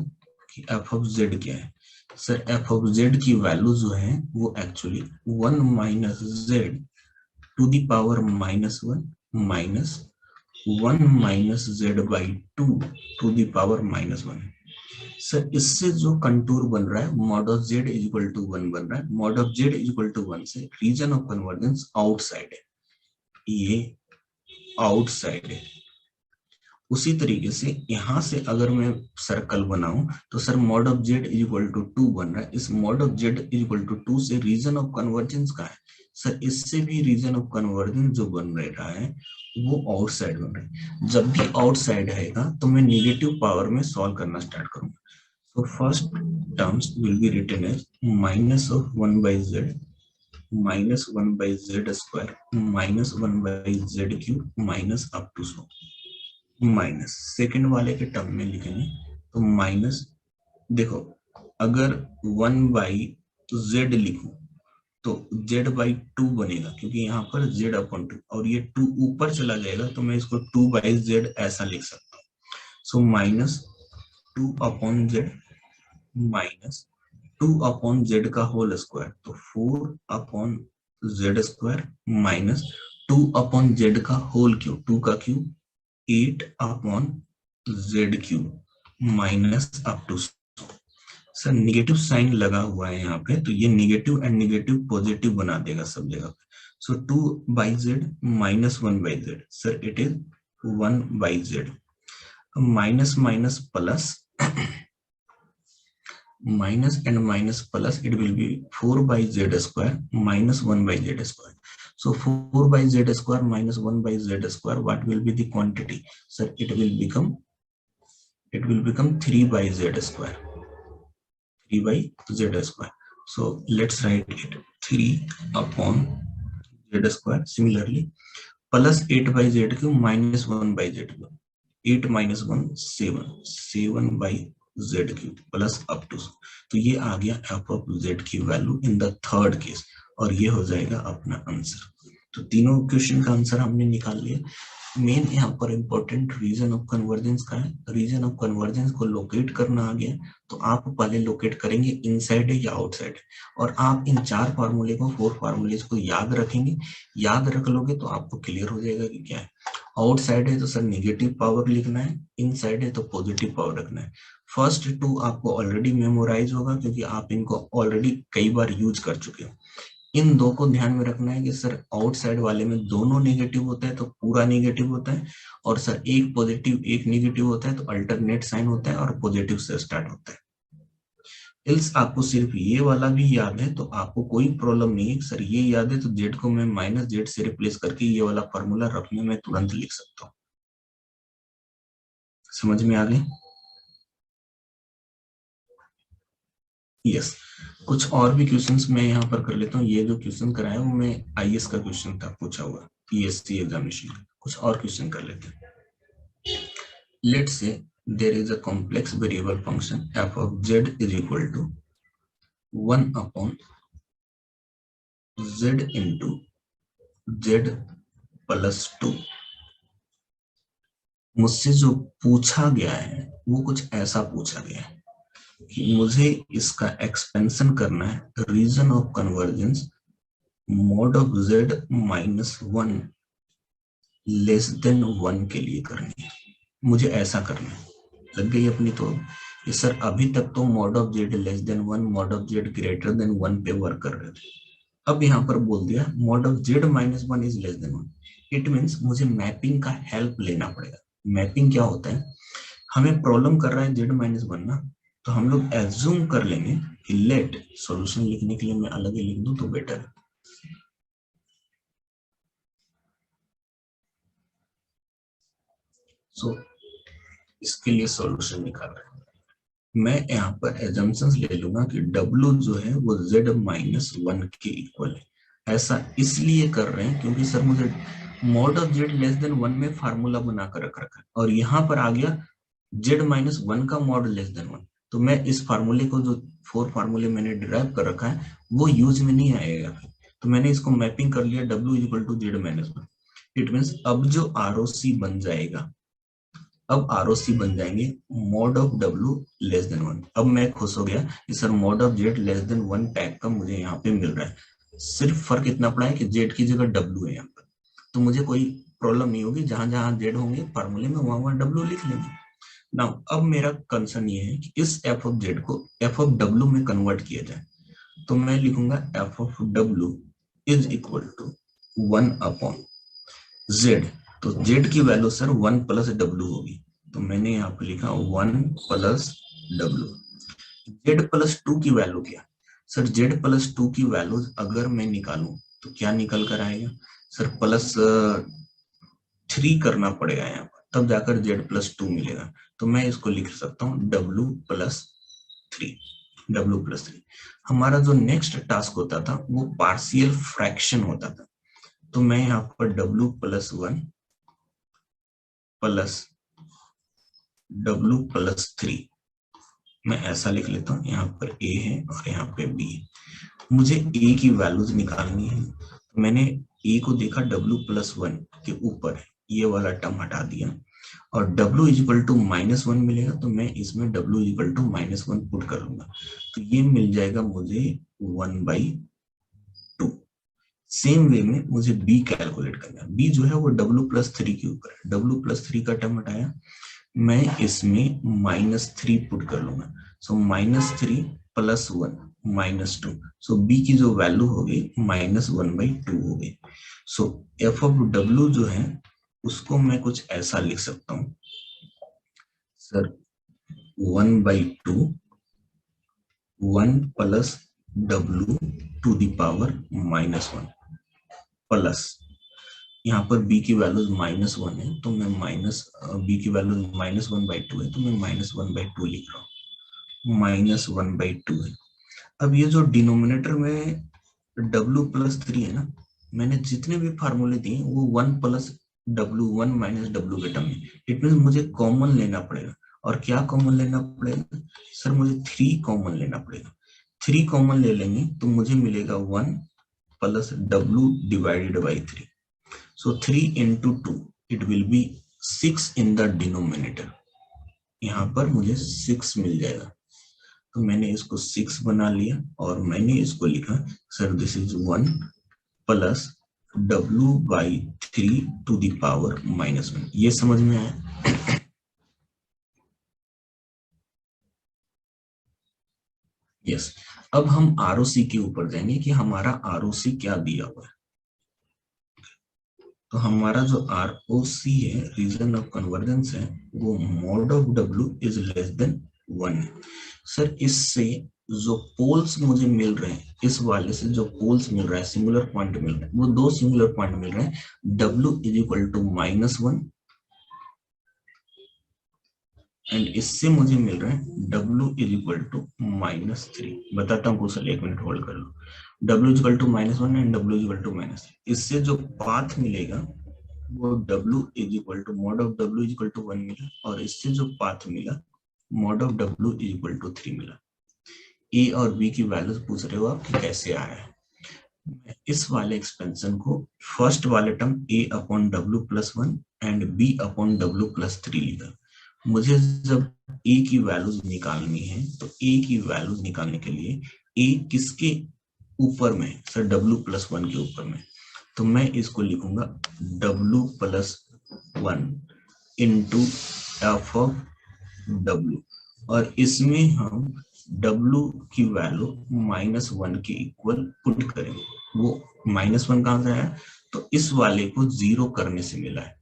कि f of z क्या है। सर f of z की वैल्यू जो है वो actually 1 - z to the power -1 minus 1 - z/2 to the power -1। Sir इससे जो कंटूर बन रहा है mod of z is equal to 1 बन रहा है। Mod of z is equal to 1 से रीजन ऑफ कन्वर्जेंस आउटसाइड है, ये आउटसाइड है। उसी तरीके से यहां से अगर मैं सर्कल बनाऊं तो sir mod of z is equal to 2 बन रहा है। इस mod of z is equal to 2 से रीजन ऑफ कन्वर्जेंस का है, सर इससे भी रीजन ऑफ कन्वर्जेंस जो बन रहा है वो आउटसाइड बन रहा है। जब भी आउटसाइड आएगा तो मैं नेगेटिव पावर में सॉल्व करना स्टार्ट करूंगा। So first terms will be written as -1/z -1/z² -1/z³ minus up to so minus. Second वाले के टर्म में लिखेंगे तो माइनस, देखो अगर 1/z लिखूं तो z/2 बनेगा क्योंकि यहाँ पर z/2 और ये 2 ऊपर चला जाएगा तो मैं इसको 2/z ऐसा लिख सकता हूँ। सो -2/z माइनस 2/z का होल स्क्वायर, तो 4/z² माइनस 2/z का होल क्यूब, 2 का cube 8/z³ minus up to. Sir negative sign लगा हुआ है यहाँ पे, तो ये निगेटिव एंड निगेटिव पॉजिटिव बना देगा सब जगह पे। सो 2/z minus 1/z, sir it is 1/z। Minus minus plus, minus and minus plus, it will be 4/z² minus 1/z². So 4/z² minus 1/z², what will be the quantity? Sir, it will become 3/z². 3/z². So let's write it 3/z². Similarly, plus 8/z³ minus 1/z³. 8 minus 1 7, 7/z³ plus up to. तो ये आ गया f of z की value in the third case, और ये हो जाएगा अपना आंसर। तो तीनों क्वेश्चन का आंसर हमने निकाल लिया। मेन यहाँ पर इंपॉर्टेंट रीजन ऑफ कन्वर्जेंस का है। रीजन ऑफ कन्वर्जेंस को लोकेट करना आ गया, तो आप पहले लोकेट करेंगे इनसाइड है या आउटसाइड है, और आप इन 4 फार्मूले को 4 फार्मूले को याद रखेंगे। याद रख लोगे तो आपको क्लियर हो जाएगा कि क्या है। आउटसाइड है तो सर नेगेटिव पावर लिखना है, इनसाइड है तो पॉजिटिव पावर रखना है। फर्स्ट 2 आपको ऑलरेडी मेमोराइज होगा क्योंकि आप इनको ऑलरेडी कई बार यूज कर चुके हो। इन दो को ध्यान में रखना है कि सर आउटसाइड वाले में दोनों नेगेटिव होता है तो पूरा नेगेटिव होता है, और सर एक पॉजिटिव एक नेगेटिव होता है तो अल्टरनेट साइन होता है और पॉजिटिव से स्टार्ट होता है। इल्स आपको सिर्फ ये वाला भी याद है तो आपको कोई प्रॉब्लम नहीं है। सर ये याद है तो जेड को मैं माइनस जेड से रिप्लेस करके ये वाला फॉर्मूला रखने में तुरंत लिख सकता हूँ। समझ में आ गई? यस। कुछ और भी क्वेश्चंस मैं यहाँ पर कर लेता हूँ। ये जो क्वेश्चन कराया वो मैं आईएएस का क्वेश्चन था, पूछा हुआ पीएससी एग्जामिनेशन का। कुछ और क्वेश्चन कर लेते हैं। Let's say there is a complex variable function f of z is equal to 1 upon z into z plus 2। मुझसे जो पूछा गया है वो कुछ ऐसा पूछा गया है कि मुझे इसका एक्सपेंशन करना है region of convergence mod of z minus 1 less than 1 के लिए करनी है। मुझे ऐसा करना है। लग गई अपनी तो ये सर अभी तक तो mod of Z less than 1 mod of Z greater than 1 पे वर्क कर रहे थे। अब यहाँ पर बोल दिया mod of Z minus 1 is less than 1। It means मुझे मैपिंग का हेल्प लेना पड़ेगा। मैपिंग क्या होता है, हमें प्रॉब्लम कर रहा है जेड माइनस 1 ना, तो हम लोग एज्यूम कर लेंगे कि लेट, सॉल्यूशन लिखने के लिए मैं अलग ही लिख दूं तो बेटर है। सो इसके लिए सॉल्यूशन निकाल रहे हैं। मैं यहाँ पर एजम्पशंस ले लूंगा कि W जो है वो Z माइनस 1 के इक्वल है। ऐसा इसलिए कर रहे हैं क्योंकि सर मुझे mod of Z less than 1 में फार्मूला बनाकर रख रखा है और यहाँ पर आ गया Z माइनस 1 का मॉड लेस देन 1। तो मैं इस फार्मूले को जो 4 फार्मूले मैंने डिराइव कर रखा है वो यूज में नहीं आएगा। तो मैंने इसको मैपिंग कर लिया W equal to Z minus 1। It means अब जो ROC बन जाएगा, अब ROC बन जाएंगे mod of W less than 1। अब मैं खुश हो गया कि sir mod of Z less than 1 type का मुझे यहाँ पे मिल रहा है। सिर्फ फर्क इतना पड़ा है कि Z की जगह W है यहाँ पर, तो मुझे कोई प्रॉब्लम नहीं होगी। जहां जहां Z होंगे फार्मूले में वहां वहां W लिख लेंगे। नाउ अब मेरा कंसर्न ये है कि इस f ऑफ Z को f ऑफ W में कन्वर्ट किया जाए। तो मैं लिखूंगा f of W is equal to 1 upon Z। तो Z की वैल्यू सर 1 प्लस W होगी, तो मैंने यहाँ पे लिखा 1 प्लस W। Z प्लस 2 की वैल्यू क्या सर, Z प्लस 2 की वैल्यू अगर मैं निकालूं तो क्या निकल कर आएगा सर, प्लस 3 करना पड़ेगा यहाँ पर, तब जाकर Z प्लस 2 मिलेगा। तो मैं इसको लिख सकता हूँ W प्लस 3। W प्लस 3 हमारा जो नेक्स्ट टास्क होता था वो पार्शियल फ्रैक्शन होता था। तो मैं यहाँ पर W plus 1 plus W plus 3 मैं ऐसा लिख लेता हूँ। यहाँ पर A है और यहाँ पे B है। मुझे A की वैल्यूज निकालनी है, तो मैंने A को देखा W प्लस 1 के ऊपर, ये वाला टर्म हटा दिया और W इजिकल टू माइनस 1 मिलेगा, तो मैं इसमें W is equal to minus 1 put कर लूंगा, तो ये मिल जाएगा मुझे 1/2। सेम वे में मुझे B कैलकुलेट करना है। B जो है वो W प्लस 3 के ऊपर है। W प्लस 3 का टर्म हटाया, मैं इसमें -3 पुट कर लूंगा। सो -3 प्लस 1 -2। सो B की जो वैल्यू होगी -1/2 हो गई। सो f ऑफ W जो है उसको मैं कुछ ऐसा लिख सकता हूं sir, 1/2 1 plus W to the power -1 plus यहाँ पर B की वैल्यूज -1 है, तो मैं B की वैल्यू -1/2 है, तो मैं -1/2 लिख रहा हूँ। -1/2 है। अब ये जो डिनोमिनेटर में W प्लस 3 है ना, मैंने जितने भी फार्मूले दिए वो 1 प्लस W 1 माइनस W के टर्म में। इट मीन मुझे कॉमन लेना पड़ेगा। और क्या कॉमन लेना पड़ेगा सर, मुझे 3 कॉमन लेना पड़ेगा। 3 कॉमन ले लेंगे तो मुझे मिलेगा 1 plus W divided by 3। So 3 into 2, it will be 6 in the denominator। यहाँ पर मुझे 6 मिल जाएगा, तो मैंने इसको 6 बना लिया और मैंने इसको लिखा sir this is 1 plus W by 3 to the power -1। ये समझ में आया? यस। अब हम आरओसी के ऊपर जाएंगे कि हमारा आरओसी क्या दिया हुआ है। तो हमारा जो आरओसी है, रीजन ऑफ कन्वर्जेंस है, वो mod of W is less than 1 है। सर इससे जो पोल्स मुझे मिल रहे हैं, इस वाले से जो पोल्स मिल रहा है, सिंगुलर पॉइंट मिल रहा है, वो दो सिंगुलर पॉइंट मिल रहे हैं। W is equal to -1 and इससे मुझे मिल रहा है W इज इक्वल टू -3। बताता हूँ क्वेश्चन, 1 मिनट होल्ड कर लो। W is equal to -1 and W is equal to -3। इससे जो पाथ मिलेगा वो W is equal to mod of W is equal to 1 मिला, और इससे जो पाथ मिला mod of W is equal to 3 मिला। A और B की वैल्यूज पूछ रहे हो आप कि कैसे आया है। इस वाले एक्सपेंशन को फर्स्ट वाले term A upon W plus 1 and B upon W plus 3 लिखा। मुझे जब A की वैल्यूज निकालनी है तो A की वैल्यूज निकालने के लिए A किसके ऊपर में, सर W प्लस 1 के ऊपर में, तो मैं इसको लिखूंगा W plus 1 into F of W, और इसमें हम W की वैल्यू -1 के इक्वल पुट करेंगे। वो -1 कहां से आया, तो इस वाले को 0 करने से मिला है।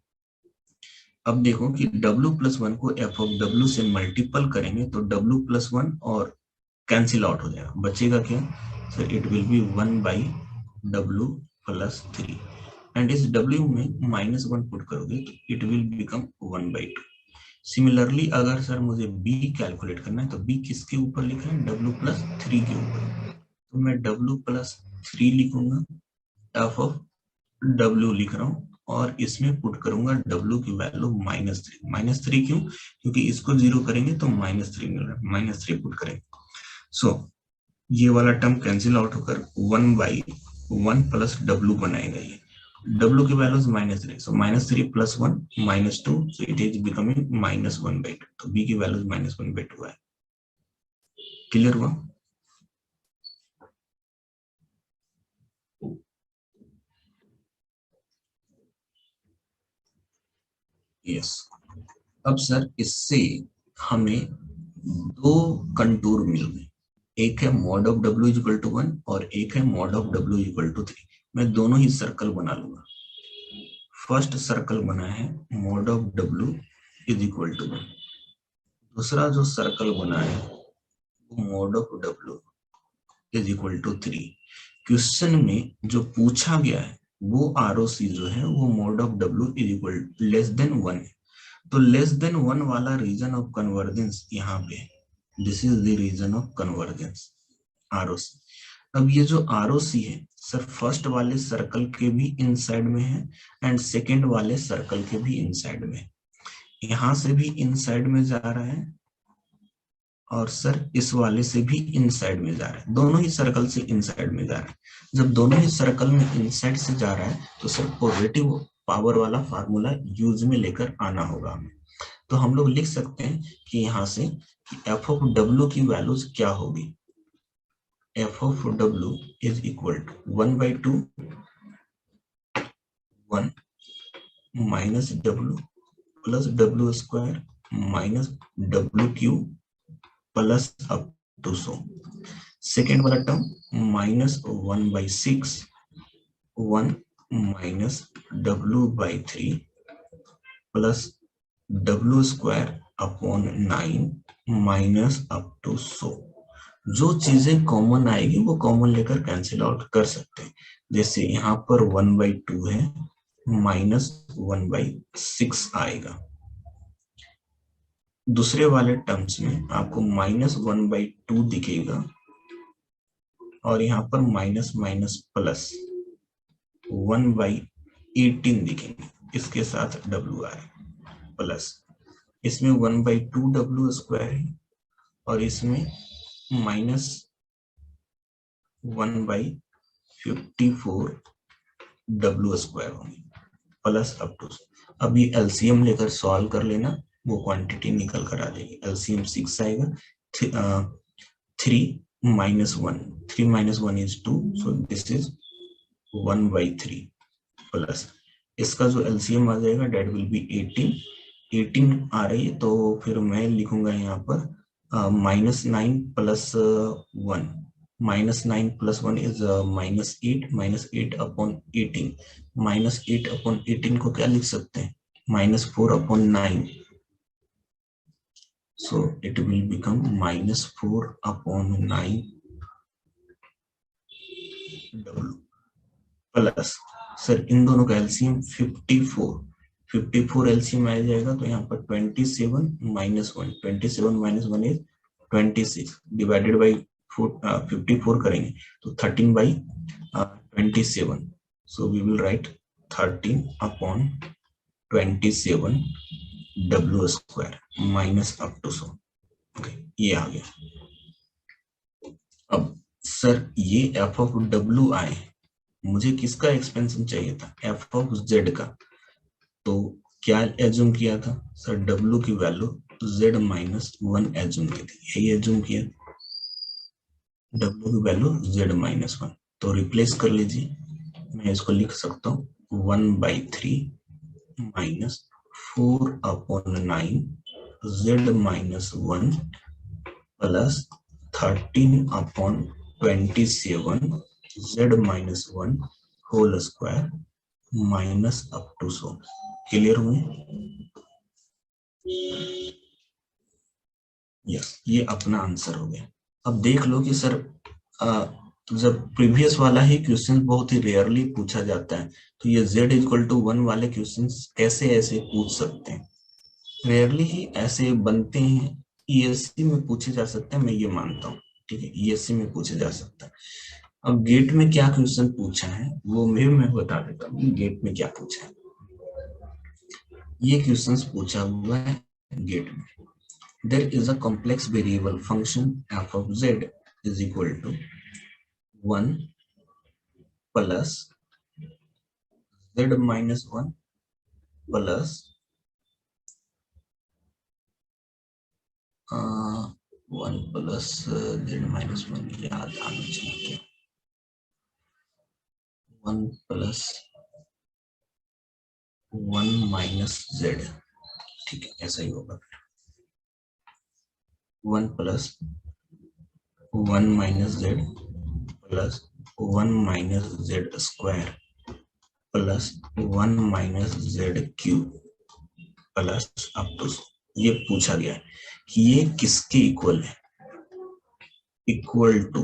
अब देखो कि W प्लस 1 को एफ ऑफ W से मल्टीपल करेंगे तो W प्लस 1 और कैंसिल आउट हो जाएगा, बचेगा क्या, sir it will be 1 by W plus 3 and इस W में -1 पुट करोगे तो इट विल बिकम 1/2। सिमिलरली अगर सर मुझे B कैलकुलेट करना है तो B किसके ऊपर लिखा है, W प्लस 3 के ऊपर, तो मैं W प्लस 3 लिखूंगा, एफ ऑफ W लिख रहा हूँ, और इसमें पुट करूंगा W की वैल्यू -3 क्यों, क्योंकि इसको 0 करेंगे तो -3 मिल रहा है, -3 पुट करेंगे। सो ये वाला टर्म कैंसिल आउट होकर 1/1 प्लस W बनाएगा। ये W की values -3, so -3 plus 1 -2, so it is becoming -1/2, तो B की वैल्यूज -1/2 है। क्लियर हुआ? यस। अब सर इससे हमें दो कंटूर मिल गए, एक है mod of W is equal to 1 और एक है mod of W is equal to 3। मैं दोनों ही सर्कल बना लूंगा। फर्स्ट सर्कल बना है mod of W is equal to 1, दूसरा जो सर्कल बना है वो mod of W is equal to 3। Question में जो पूछा गया है वो आरओसी जो है वो mod of W is equal less than 1 है, तो लेस देन 1 वाला रीजन ऑफ कन्वर्जेंस यहाँ पे, this is the region of convergence ROC. अब ये जो आरओसी है सर फर्स्ट वाले सर्कल के भी इनसाइड में है एंड सेकेंड वाले सर्कल के भी इनसाइड में, यहां से भी इनसाइड में जा रहा है और सर इस वाले से भी इनसाइड में जा रहा है, दोनों ही सर्कल से इनसाइड में जा रहा है। जब दोनों ही सर्कल में इनसाइड से जा रहा है तो सर पॉजिटिव पावर वाला फार्मूला यूज में लेकर आना होगा हमें। तो हम लोग लिख सकते हैं कि यहाँ से एफ ऑफ डब्ल्यू की वैल्यूज क्या होगी, F of W is equal to 1/2 1 minus W plus W square minus W cube plus up to 100। Second वाला term -1/6 1 minus W/3 plus W square upon 9 minus up to 100। जो चीजें common आएगी वो common लेकर cancel out कर सकते हैं, जैसे यहाँ पर 1/2 है -1/6 आएगा। दूसरे वाले टर्म्स में आपको -1/2 दिखेगा और यहाँ पर माइनस माइनस प्लस 1/18 दिखेंगे, इसके साथ W आए प्लस, इसमें 1/2 W स्क्वायर है और इसमें -1/54 W स्क्वायर होंगे प्लस अप टू। अब ये एलसीएम लेकर सॉल्व कर लेना, वो क्वांटिटी निकल कर आ जाएगी। एलसीएम 6 आएगा, 3 minus 1, 3 minus 1 is 2, so this is 1/3 plus इसका जो एलसीएम आ जाएगा डेट विल बी 18 आ रही है, तो फिर मैं लिखूंगा यहाँ पर -9 प्लस 1 -9 + 1 इज -8, -8 अपॉन 18, -8 अपॉन 18 को क्या लिख सकते हैं, -4 upon 9, so it will become -4 upon 9 W plus, sir इन दोनों का एलसीएम 54, 54 एलसीएम आ जाएगा, तो यहाँ पर 27 - 1, 27 - 1 इज 26, डिवाइडेड बाई 54 करेंगे तो 13/27, so we will write 13 upon 27 W square minus up to 100। Okay, ये आ गया। अब सर ये एफ ऑफ डब्ल्यू आए, मुझे किसका एक्सपेंशन चाहिए था, एफ ऑफ जेड का, तो क्या एज्यूम किया था सर, डब्ल्यू की वैल्यू जेड -1 एज्यूम की थी, यही एज्यूम किया, डब्ल्यू की वैल्यू z-1, तो रिप्लेस कर लीजिए, मैं इसको लिख सकता हूँ 1/3 -4 upon 9 z-1 plus 13 upon 27 z-1 whole square minus up to 100। Clear हुए? ये अपना आंसर हो गया। अब देख लो कि सर जब प्रीवियस वाला ही क्वेश्चन बहुत ही रेयरली पूछा जाता है, तो ये z=1 वाले क्वेश्चन कैसे ऐसे पूछ सकते हैं, रेयरली ही ऐसे बनते हैं, ईएससी में पूछे जा सकते हैं, मैं ये मानता हूँ, ठीक है, ईएससी में पूछे जा सकता है। अब गेट में क्या क्वेश्चन पूछा है वो मैं बता देता हूँ, गेट में क्या पूछा है। ये क्वेश्चन पूछा हुआ है गेट में, there is a complex variable function f of z is equal to 1 plus z-1 plus 1 plus z-1, याद आना चाहिए, 1 plus 1 minus z, ठीक है, ऐसा ही होगा, 1 plus 1 minus z plus 1 minus z square plus 1 minus z cube plus up to, ये पूछा गया है कि ये किसके इक्वल है, इक्वल टू,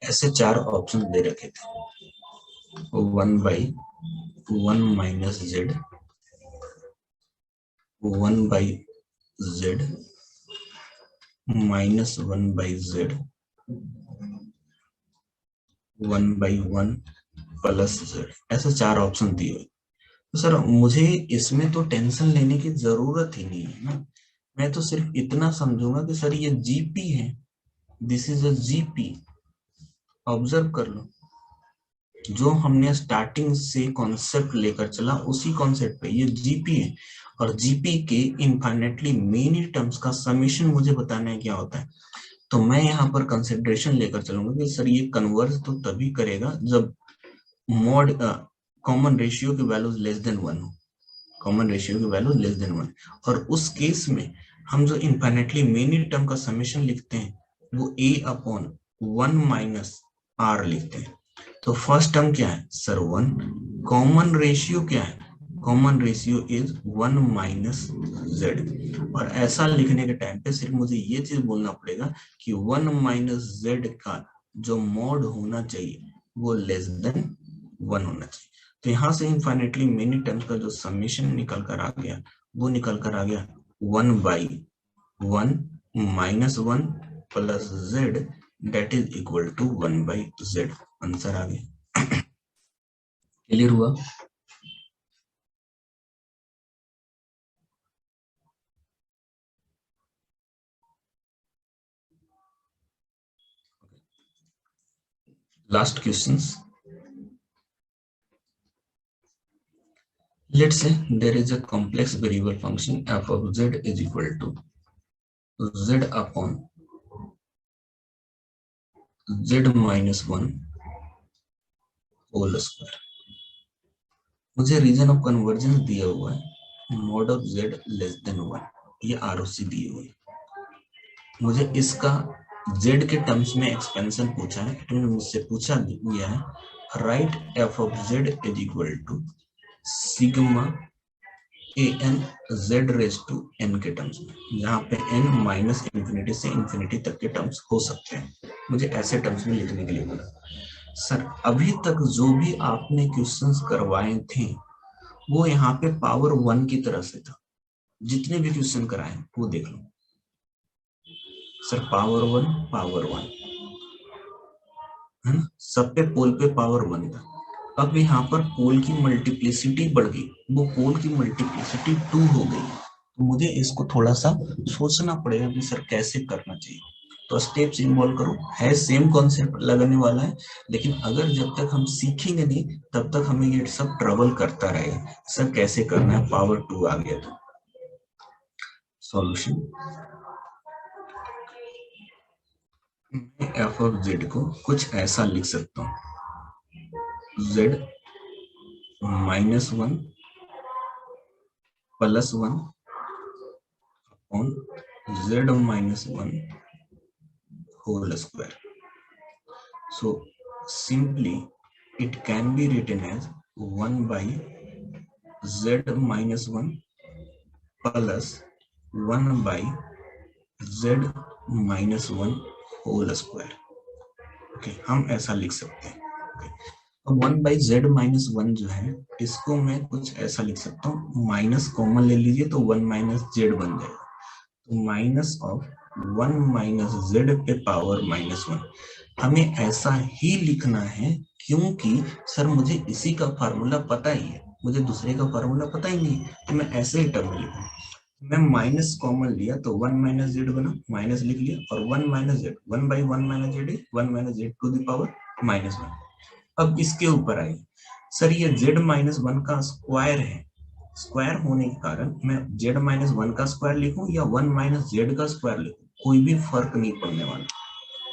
ऐसे 4 ऑप्शन दे रखे थे, 1/1 minus z, 1/z minus 1/z, 1/1 plus z, ऐसे 4 ऑप्शन दिए हुए। तो सर मुझे इसमें तो टेंशन लेने की जरूरत ही नहीं है ना, मैं तो सिर्फ इतना समझूंगा कि सर ये जीपी है, this is a GP, observe कर लो, जो हमने स्टार्टिंग से कॉन्सेप्ट लेकर चला उसी कॉन्सेप्ट पे ये जीपी है, और जीपी के इनफाइनेटली मेनी टर्म्स का समेशन मुझे बताना है क्या होता है, तो मैं यहाँ पर कंसिडरेशन लेकर चलूंगा कि सर ये कन्वर्ज तो तभी करेगा जब मॉड कॉमन रेशियो की वैल्यूज लेस देन 1 हो, कॉमन रेशियो की वैल्यू लेस देन 1, और उस केस में हम जो इनफाइनेटली मेनी टर्म का समेशन लिखते हैं वो a अपॉन 1 माइनस r लिखते हैं। तो फर्स्ट टर्म क्या है सर 1, कॉमन रेशियो क्या है, common ratio is 1 minus z, और ऐसा लिखने के टाइम पे सिर्फ मुझे ये चीज बोलना पड़ेगा कि 1 माइनस z का जो मॉड होना चाहिए वो लेस देन 1 होना चाहिए। तो यहाँ से इनफाइनेटली मेनी टर्म्स का जो समेशन निकल कर आ गया वो निकल कर आ गया 1/1 minus 1 plus z that is equal to 1/z, answer आ गया। क्लियर हुआ? Last questions, let's say there is a complex variable function f of z is equal to z upon z-1 whole square, मुझे region of convergence दिया हुआ है mod of z less than 1, ये ROC दिए हुए, मुझे इसका जेड के टर्म्स में एक्सपेंशन पूछा है, इन्होंने मुझसे पूछा गया है write f of z is equal to sigma a n z raise to n के टर्म्स में, जहां पे एन माइनस इंफिनिटी से इंफिनिटी तक के टर्म्स हो सकते हैं। मुझे ऐसे टर्म्स में लिखने के लिए बोला। सर अभी तक जो भी आपने क्वेश्चंस करवाए थे वो यहाँ पे पावर 1 की तरह से था, जितने भी क्वेश्चन कराए वो देख लो सर, पावर 1 है ना, सब पे पोल पे पावर 1 था। अब यहाँ पर पोल की मल्टीप्लिसिटी बढ़ गई, वो पोल की मल्टीप्लिसिटी 2 हो गई, तो मुझे इसको थोड़ा सा सोचना पड़ेगा कि सर कैसे करना चाहिए। तो स्टेप्स इन्वॉल्व करो, है सेम कॉन्सेप्ट लगने वाला है, लेकिन अगर जब तक हम सीखेंगे नहीं तब तक हमें ये सब ट्रबल करता रहेगा, सर कैसे करना है, पावर 2 आ गया तो सॉल्यूशन। मैं एफ ऑफ जेड को कुछ ऐसा लिख सकता हूँ, Z -1 +1 on z-1 whole square. So simply it can be written as 1 by z-1 plus 1 by z-1 whole square. Okay, हम ऐसा लिख सकते हैं। okay. अब 1 by z-1 जो है इसको मैं कुछ ऐसा लिख सकता हूँ, माइनस कॉमन ले लीजिए तो 1 माइनस जेड बन जाएगा, तो माइनस ऑफ 1 माइनस जेड पे पावर -1। हमें ऐसा ही लिखना है क्योंकि सर मुझे इसी का फार्मूला पता ही है, मुझे दूसरे का फार्मूला पता ही नहीं, तो मैं ऐसे ही टर्म लिखूं। मैं माइनस कॉमन लिया तो 1 माइनस जेड बना, माइनस लिख लिया, और 1 minus z, 1 by 1 minus z, 1 minus z to the power -1। अब इसके ऊपर आइए, सर ये z-1 का स्क्वायर है, स्क्वायर होने के कारण मैं z-1 का स्क्वायर लिखूं या 1 माइनस जेड का स्क्वायर लिखूं, कोई भी फर्क नहीं पड़ने वाला।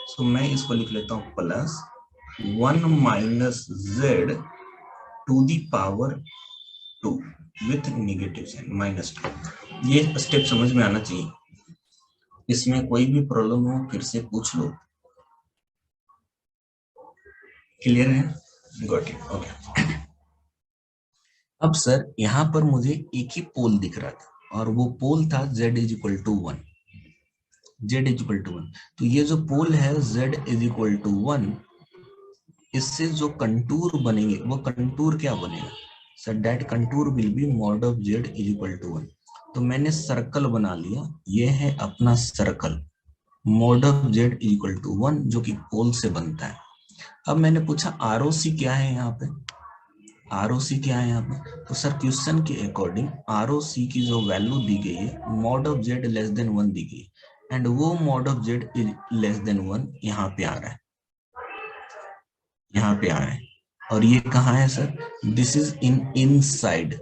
सो मैं इसको लिख लेता हूं plus 1 minus z to the power 2 with negative sign -2। ये स्टेप समझ में आना चाहिए, इसमें कोई भी प्रॉब्लम हो फिर से पूछ लो। क्लियर है? Got it, okay. अब सर यहाँ पर मुझे एक ही पोल दिख रहा था और वो पोल था z is equal to 1, z is equal to 1। तो ये जो पोल है z इज इक्वल टू 1, इससे जो कंटूर बनेंगे वो कंटूर क्या बनेगा sir, that contour will be mod of z is equal to 1। तो मैंने सर्कल बना लिया, ये है अपना circle, mod of z is equal to 1 जो कि पोल से बनता है। अब मैंने पूछा ROC क्या है, यहाँ पे ROC क्या है यहाँ पे, तो सर क्वेश्चन के अकॉर्डिंग ROC की जो वैल्यू दी गई है mod of z less than 1 दी गई, एंड वो mod of z is less than 1 यहाँ पे आ रहा है, यहाँ पे आ रहा है। और ये कहाँ है सर, दिस इज इनसाइड,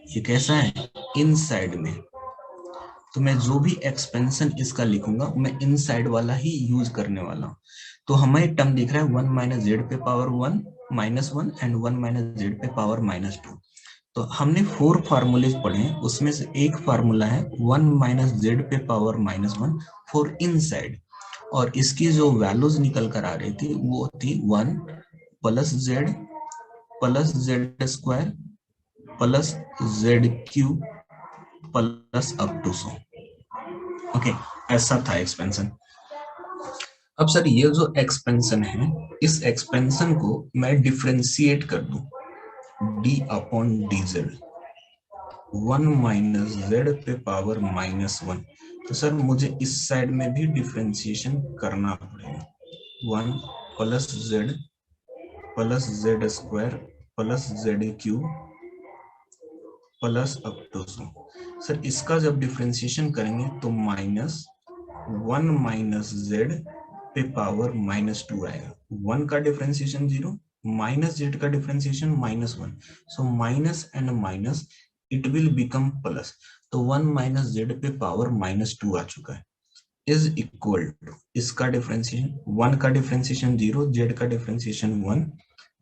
ये कैसा है इनसाइड में। तो मैं जो भी एक्सपेंशन इसका लिखूंगा मैं इनसाइड वाला ही यूज करने वाला हूँ। तो हमें टर्म दिख रहा है 1 माइनस जेड पे पावर 1 -1 एंड 1 माइनस जेड पे पावर -2। तो हमने 4 फार्मूलेज पढ़े हैं, उसमें से एक फार्मूला है 1 माइनस जेड पे पावर -1 फॉर इनसाइड, और इसकी जो वैल्यूज निकल कर आ रही थी वो थी 1 plus z square plus z cube plus up to 100। Okay, ऐसा था एक्सपेंशन। अब सर ये जो एक्सपेंशन है, इस एक्सपेंशन को मैं डिफरेंशिएट कर दूं d upon dz, 1 minus z पे पावर -1। तो सर मुझे इस साइड में भी डिफरेंशिएशन करना पड़ेगा, 1 plus z square plus z cube plus up to 100। Sir इसका जब डिफरेंशिएशन करेंगे तो -1 माइनस जेड पे पावर -2 आएगा, 1 का डिफरेंशिएशन 0, माइनस जेड का differentiation -1, so minus and minus it will become plus. तो 1 माइनस जेड पे पावर -2 आ चुका है, इज इक्वल टू इसका डिफरेंशिएशन 1 का डिफरेंशिएशन 0, जेड का differentiation 1,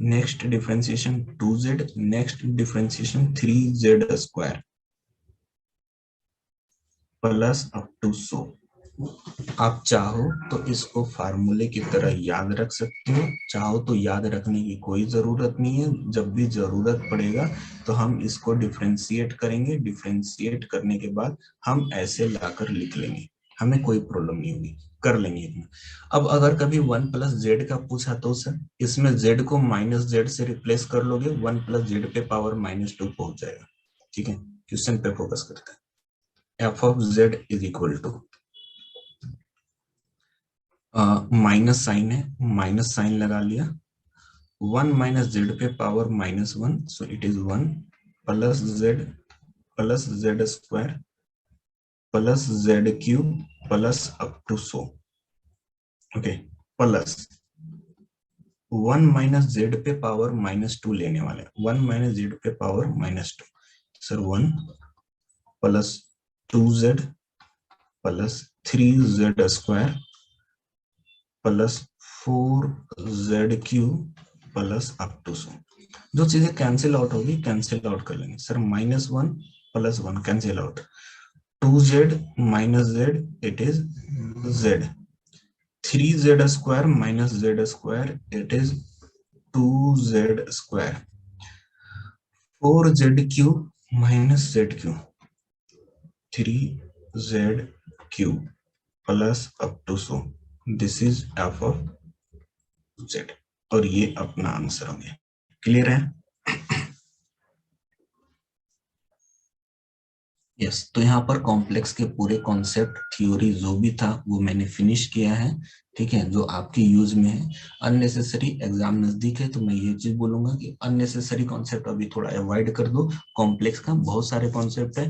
next differentiation 2z, next differentiation 3z square plus up to 100। आप चाहो तो इसको फार्मूले की तरह याद रख सकते हो, चाहो तो याद रखने की कोई जरूरत नहीं है। जब भी जरूरत पड़ेगा तो हम इसको डिफरेंशिएट करेंगे, डिफरेंशिएट करने के बाद हम ऐसे लाकर लिख लेंगे, हमें कोई प्रॉब्लम नहीं होगी, कर लेंगे इतना। अब अगर कभी 1 + z का पूछा तो सर इसमें z को -z से रिप्लेस कर लोगे, 1 + z पे पावर -2 पहुंच जाएगा। ठीक है, क्वेश्चन पे फोकस करते हैं। f of z is equal to, minus sign है, माइनस साइन लगा लिया, 1 - z पे power -1, so it is 1 plus z square plus z³ plus up to so, okay, plus 1 - z पे पावर -2 लेने वाले, 1 - z पे power -2, sir 1 plus 2z plus 3z square plus 4z³ plus up to so. जो चीजें cancel out होगी cancel out कर लेंगे sir, -1 + 1 cancel out, 2z - z it is z, 3z square minus z square it is 2z square, 4z³ minus z³ 3z³ plus up to so, this is f of z, और ये अपना answer हो गया। Clear है? Yes, तो यहाँ पर complex के पूरे कॉन्सेप्ट थ्योरी जो भी था वो मैंने फिनिश किया है। ठीक है, जो आपकी यूज में है। अननेसेसरी एग्जाम नजदीक है तो मैं ये चीज बोलूंगा कि अननेसेसरी कॉन्सेप्ट अभी थोड़ा अवॉइड कर दो। कॉम्प्लेक्स का बहुत सारे कॉन्सेप्ट है,